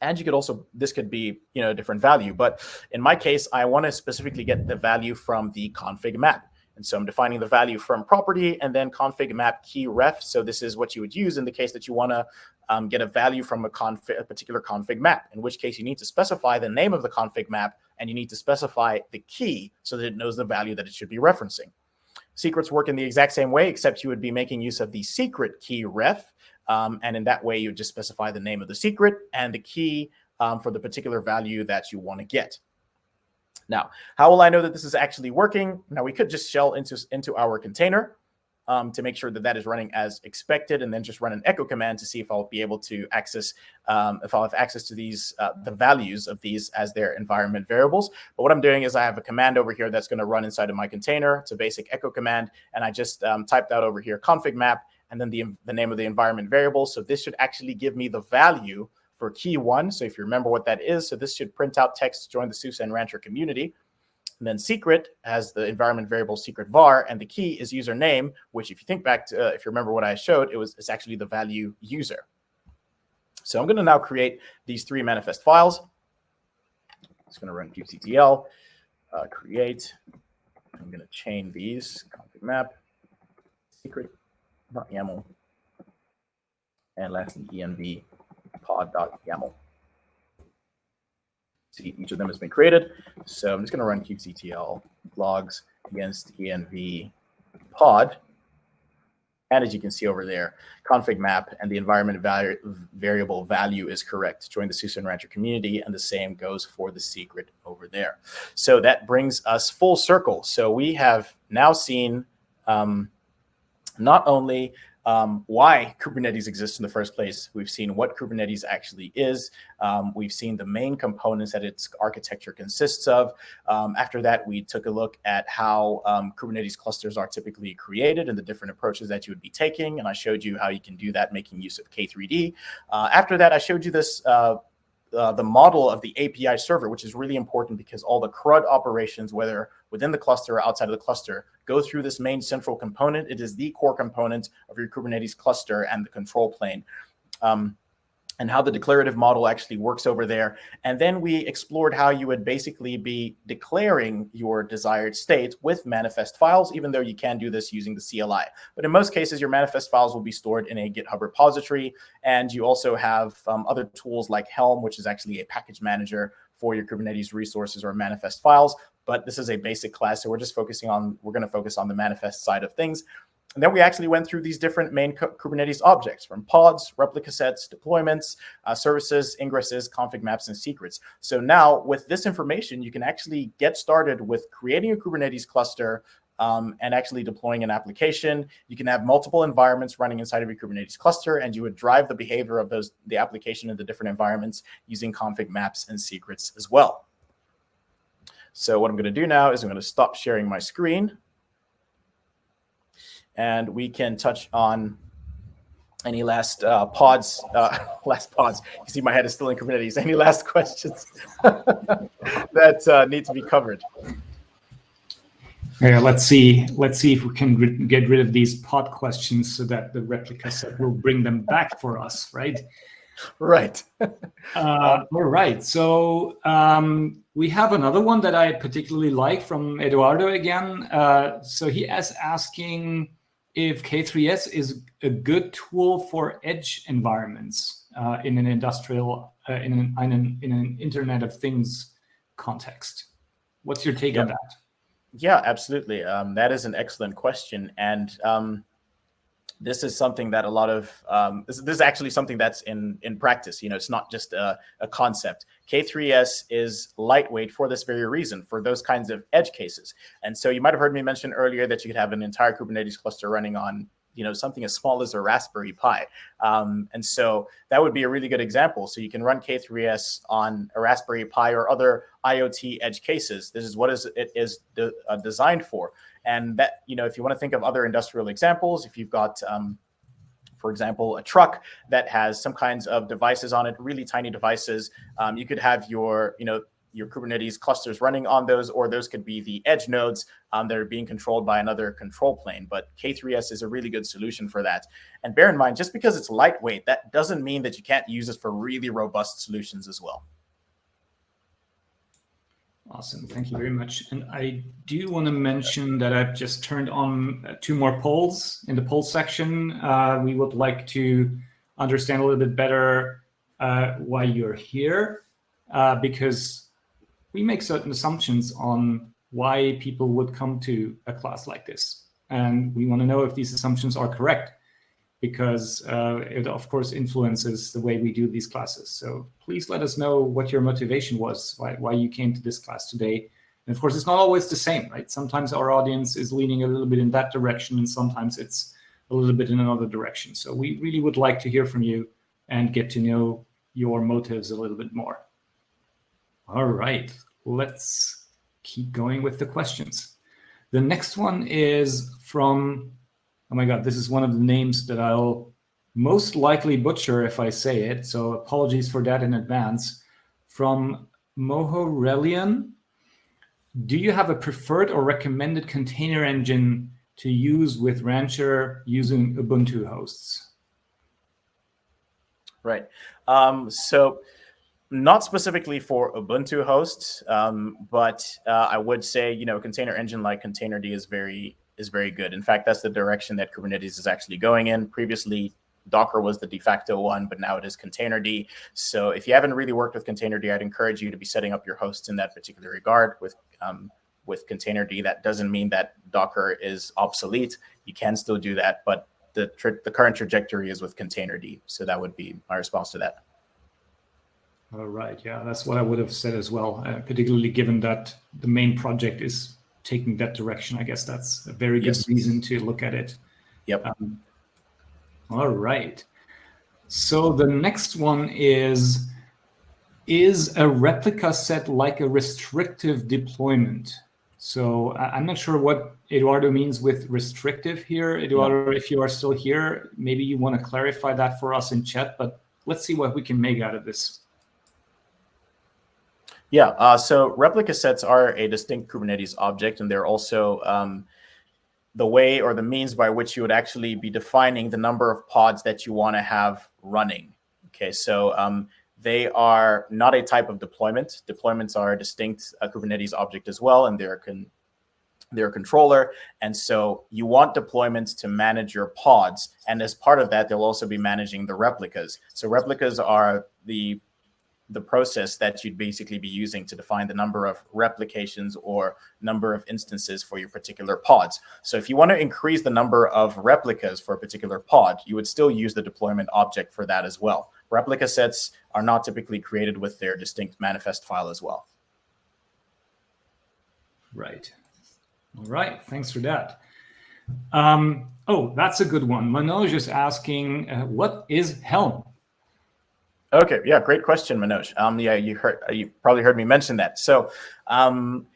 And you could also, this could be, a different value. But in my case, I want to specifically get the value from the config map. And so I'm defining the value from property and then config map key ref. So this is what you would use in the case that you want to get a value from a particular config map, in which case you need to specify the name of the config map and you need to specify the key so that it knows the value that it should be referencing. Secrets work in the exact same way, except you would be making use of the secret key ref. And in that way, you just specify the name of the secret and the key for the particular value that you want to get. Now, how will I know that this is actually working? Now, we could just shell into our container to make sure that that is running as expected, and then just run an echo command to see if I'll be able to access, if I'll have access to these, the values of these as their environment variables. But what I'm doing is I have a command over here that's going to run inside of my container. It's a basic echo command, and I just typed out over here config map, and then the name of the environment variable. So this should actually give me the value for key 1. So if you remember what that is, so this should print out text, join the SUSE and Rancher community. And then secret has the environment variable secret var, and the key is username, which if you think back to, if you remember what I showed, it's actually the value user. So I'm going to now create these 3 manifest files. It's going to run kubectl, create. I'm going to chain these, config map, secret.yaml, and lastly env pod.yaml. See, each of them has been created. So I'm just going to run kubectl logs against env pod. And as you can see over there, config map and the environment variable value is correct. Join the SUSE and Rancher community, and the same goes for the secret over there. So that brings us full circle. So we have now seen not only why Kubernetes exists in the first place, we've seen what Kubernetes actually is. We've seen the main components that its architecture consists of. After that, we took a look at how Kubernetes clusters are typically created and the different approaches that you would be taking. And I showed you how you can do that making use of K3D. After that, I showed you this the model of the API server, which is really important because all the CRUD operations, whether within the cluster or outside of the cluster, go through this main central component. It is the core component of your Kubernetes cluster and the control plane. And how the declarative model actually works over there. And then we explored how you would basically be declaring your desired state with manifest files, even though you can do this using the CLI. But in most cases, your manifest files will be stored in a GitHub repository. And you also have other tools like Helm, which is actually a package manager for your Kubernetes resources or manifest files. But this is a basic class, so we're going to focus on the manifest side of things. And then we actually went through these different main Kubernetes objects, from pods, replica sets, deployments, services, ingresses, ConfigMaps, and secrets. So now with this information, you can actually get started with creating a Kubernetes cluster and actually deploying an application. You can have multiple environments running inside of your Kubernetes cluster, and you would drive the behavior of the application in the different environments using ConfigMaps and secrets as well. So what I'm going to do now is I'm going to stop sharing my screen. And we can touch on any last pods. You see my head is still in Kubernetes. Any last questions that need to be covered? Yeah, let's see if we can get rid of these pod questions so that the replica set will bring them back for us, right? Right. All right. So we have another one that I particularly like from Eduardo again. So he is asking if K3s is a good tool for edge environments in an industrial, in an Internet of Things context. What's your take on that? Yeah, absolutely. That is an excellent question. And this is something that a lot of, this is actually something that's in practice. It's not just a concept. K3s is lightweight for this very reason, for those kinds of edge cases. And so you might have heard me mention earlier that you could have an entire Kubernetes cluster running on something as small as a Raspberry Pi. And so that would be a really good example. So you can run K3s on a Raspberry Pi or other IoT edge cases. This is what it is designed for. And that, if you want to think of other industrial examples, if you've got, for example, a truck that has some kinds of devices on it, really tiny devices, you could have your Kubernetes clusters running on those, or those could be the edge nodes that are being controlled by another control plane. But K3s is a really good solution for that. And bear in mind, just because it's lightweight, that doesn't mean that you can't use it for really robust solutions as well. Awesome. Thank you very much. And I do want to mention that I've just turned on 2 more polls in the poll section. We would like to understand a little bit better why you're here, because we make certain assumptions on why people would come to a class like this. And we want to know if these assumptions are correct, because it, of course, influences the way we do these classes. So please let us know what your motivation was, why you came to this class today. And of course, it's not always the same, right? Sometimes our audience is leaning a little bit in that direction, and sometimes it's a little bit in another direction. So we really would like to hear from you and get to know your motives a little bit more. All right, let's keep going with the questions. The next one is from, oh my God, this is one of the names that I'll most likely butcher if I say it, so apologies for that in advance. From Mohorelian, do you have a preferred or recommended container engine to use with Rancher using Ubuntu hosts? Right. So not specifically for Ubuntu hosts, but I would say, a container engine like Containerd is very good. In fact, that's the direction that Kubernetes is actually going in. Previously, Docker was the de facto one, but now it is Containerd. So if you haven't really worked with Containerd, I'd encourage you to be setting up your hosts in that particular regard with Containerd. That doesn't mean that Docker is obsolete. You can still do that, but the current trajectory is with containerd. So that would be my response to that. All right. Yeah, that's what I would have said as well, particularly given that the main project is taking that direction. I guess that's a very good reason to look at it. Yep. All right. So the next one is a replica set like a restrictive deployment? So I'm not sure what Eduardo means with restrictive here. Eduardo, if you are still here, maybe you want to clarify that for us in chat, but let's see what we can make out of this. Yeah, so replica sets are a distinct Kubernetes object, and they're also the way or the means by which you would actually be defining the number of pods that you want to have running. Okay, so they are not a type of deployment. Deployments are a distinct Kubernetes object as well, and they're a controller. And so you want deployments to manage your pods. And as part of that, they'll also be managing the replicas. So replicas are the process that you'd basically be using to define the number of replications or number of instances for your particular pods. So if you want to increase the number of replicas for a particular pod, you would still use the deployment object for that as well. Replica sets are not typically created with their distinct manifest file as well. Right. All right. Thanks for that. Oh, that's a good one. Manoj is asking, what is Helm? Okay, yeah, great question, Manoj. Yeah, you probably heard me mention that. So some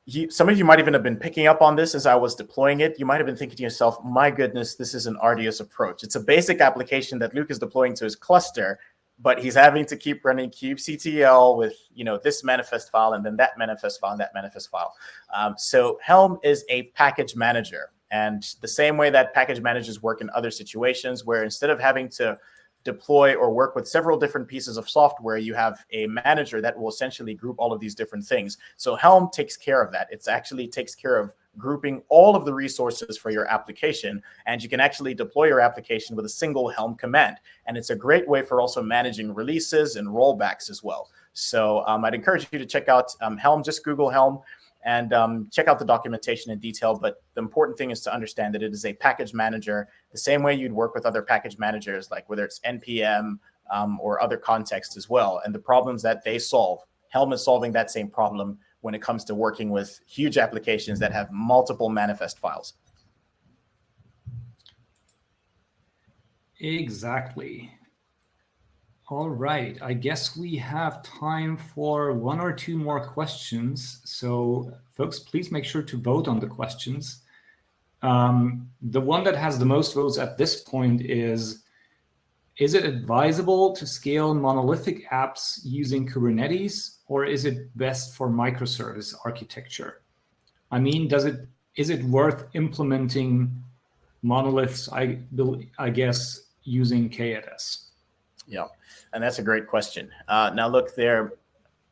of you might even have been picking up on this as I was deploying it. You might have been thinking to yourself, my goodness, this is an arduous approach. It's a basic application that Luke is deploying to his cluster, but he's having to keep running kubectl with this manifest file and then that manifest file and that manifest file. So Helm is a package manager. And the same way that package managers work in other situations, where instead of having to deploy or work with several different pieces of software, you have a manager that will essentially group all of these different things. So Helm takes care of that. It actually takes care of grouping all of the resources for your application, and you can actually deploy your application with a single Helm command. And it's a great way for also managing releases and rollbacks as well. So I'd encourage you to check out Helm. Just Google Helm and check out the documentation in detail. But the important thing is to understand that it is a package manager, the same way you'd work with other package managers, like whether it's NPM or other contexts as well. And the problems that they solve, Helm is solving that same problem when it comes to working with huge applications that have multiple manifest files. Exactly. All right, I guess we have time for one or two more questions. So folks, please make sure to vote on the questions. The one that has the most votes at this point is it advisable to scale monolithic apps using Kubernetes, or is it best for microservice architecture? I mean, is it worth implementing monoliths, I guess, using K8s? Yeah, and that's a great question. Now, look,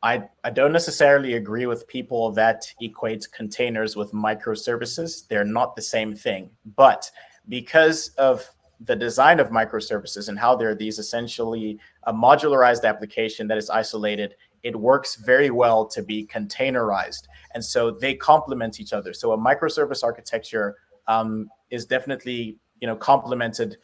I don't necessarily agree with people that equate containers with microservices. They're not the same thing. But because of the design of microservices and how they're these essentially a modularized application that is isolated, it works very well to be containerized. And so they complement each other. So a microservice architecture is definitely complemented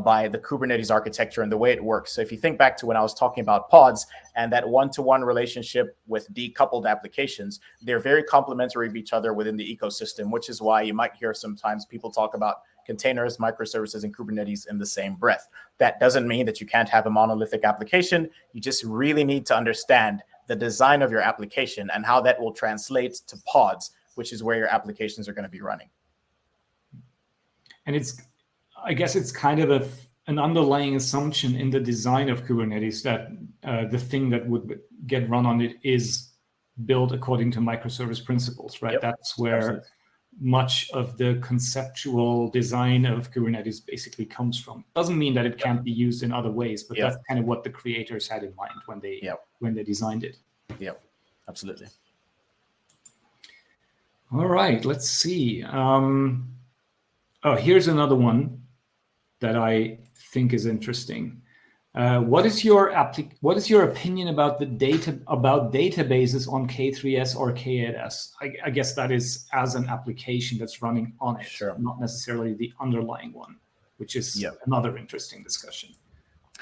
by the Kubernetes architecture and the way it works. So if you think back to when I was talking about pods and that one-to-one relationship with decoupled applications, they're very complementary of each other within the ecosystem, which is why you might hear sometimes people talk about containers, microservices, and Kubernetes in the same breath. That doesn't mean that you can't have a monolithic application. You just really need to understand the design of your application and how that will translate to pods, which is where your applications are going to be running. And I guess it's kind of an underlying assumption in the design of Kubernetes that the thing that would get run on it is built according to microservice principles, right? Yep. That's where Absolutely. Much of the conceptual design of Kubernetes basically comes from. Doesn't mean that it can't be used in other ways, but that's kind of what the creators had in mind when they designed it. Yeah, absolutely. All right, let's see. Here's another one that I think is interesting. What is your opinion about databases on K3s or K8s? I guess that is as an application that's running on it, Sure. not necessarily the underlying one, which is another interesting discussion.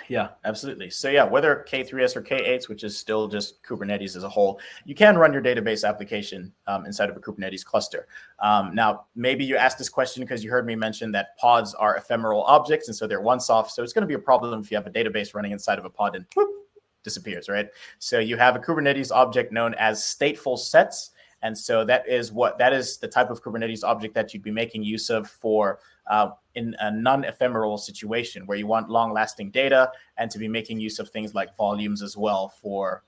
Yeah, absolutely. So yeah, whether K3s or K8s, which is still just Kubernetes as a whole, you can run your database application inside of a Kubernetes cluster. Now, maybe you asked this question because you heard me mention that pods are ephemeral objects, and so they're once-off. So it's going to be a problem if you have a database running inside of a pod and whoop, disappears, right? So you have a Kubernetes object known as stateful sets. And so that is the type of Kubernetes object that you'd be making use of for in a non-ephemeral situation where you want long-lasting data and to be making use of things like volumes as well for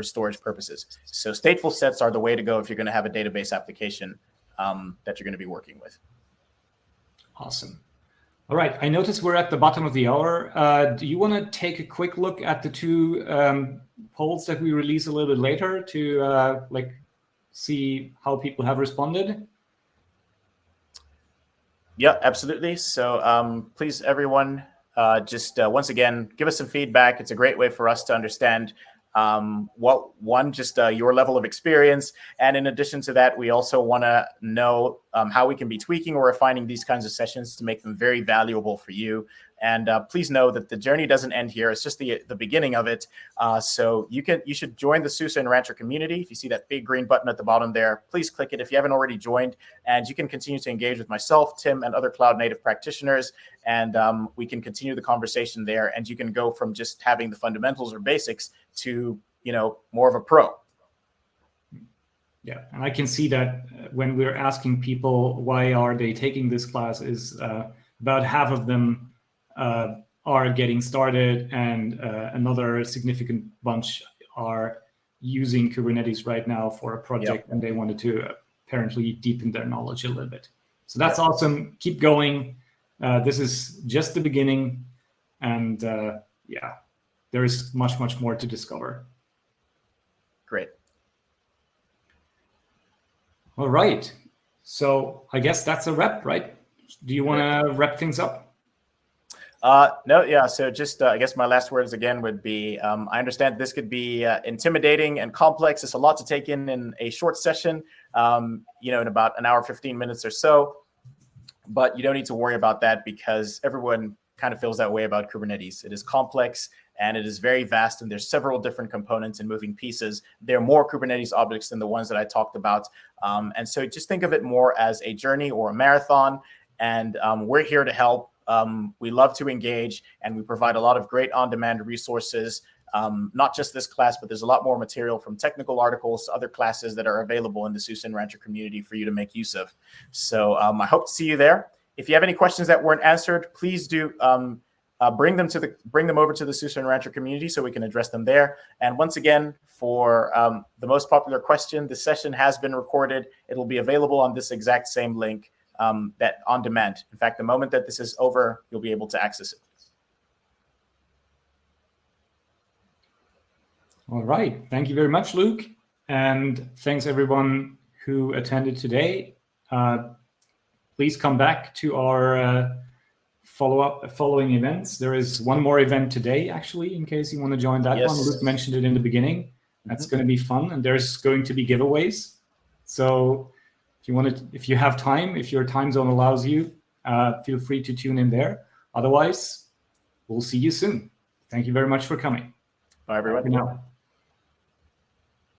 storage purposes. So stateful sets are the way to go if you're going to have a database application that you're going to be working with. Awesome. All right. I notice we're at the bottom of the hour. Do you want to take a quick look at the two polls that we release a little bit later to see how people have responded? Yeah, absolutely. So please, everyone, just once again, give us some feedback. It's a great way for us to understand your level of experience. And in addition to that, we also want to know how we can be tweaking or refining these kinds of sessions to make them very valuable for you. And please know that the journey doesn't end here. It's just the beginning of it. So you should join the SUSE and Rancher community. If you see that big green button at the bottom there, please click it if you haven't already joined. And you can continue to engage with myself, Tim, and other cloud native practitioners. And we can continue the conversation there. And you can go from just having the fundamentals or basics to more of a pro. Yeah, and I can see that when we're asking people why are they taking this class, is about half of them are getting started, and another significant bunch are using Kubernetes right now for a project, and they wanted to apparently deepen their knowledge a little bit. So that's awesome. Keep going. This is just the beginning, and there is much, much more to discover. Great. All right. So I guess that's a wrap, right? Do you want to wrap things up? No, yeah. So just, I guess my last words again would be, I understand this could be intimidating and complex. It's a lot to take in a short session, in about an hour, 15 minutes or so. But you don't need to worry about that because everyone kind of feels that way about Kubernetes. It is complex and it is very vast, and there's several different components and moving pieces. There are more Kubernetes objects than the ones that I talked about. And so just think of it more as a journey or a marathon, and we're here to help. We love to engage, and we provide a lot of great on-demand resources, not just this class, but there's a lot more material from technical articles to other classes that are available in the SUSE and Rancher community for you to make use of. So I hope to see you there. If you have any questions that weren't answered, please do bring them over to the SUSE and Rancher community so we can address them there. And once again, for the most popular question, the session has been recorded. It'll be available on this exact same link. That on demand. In fact, the moment that this is over, you'll be able to access it. All right. Thank you very much, Luke. And thanks everyone who attended today. Please come back to our following events. There is one more event today, actually, in case you want to join that one. Luke mentioned it in the beginning. That's going to be fun, and there's going to be giveaways. So if you have time, if your time zone allows you, feel free to tune in there. Otherwise, we'll see you soon. Thank you very much for coming. Bye, everyone. Bye for now.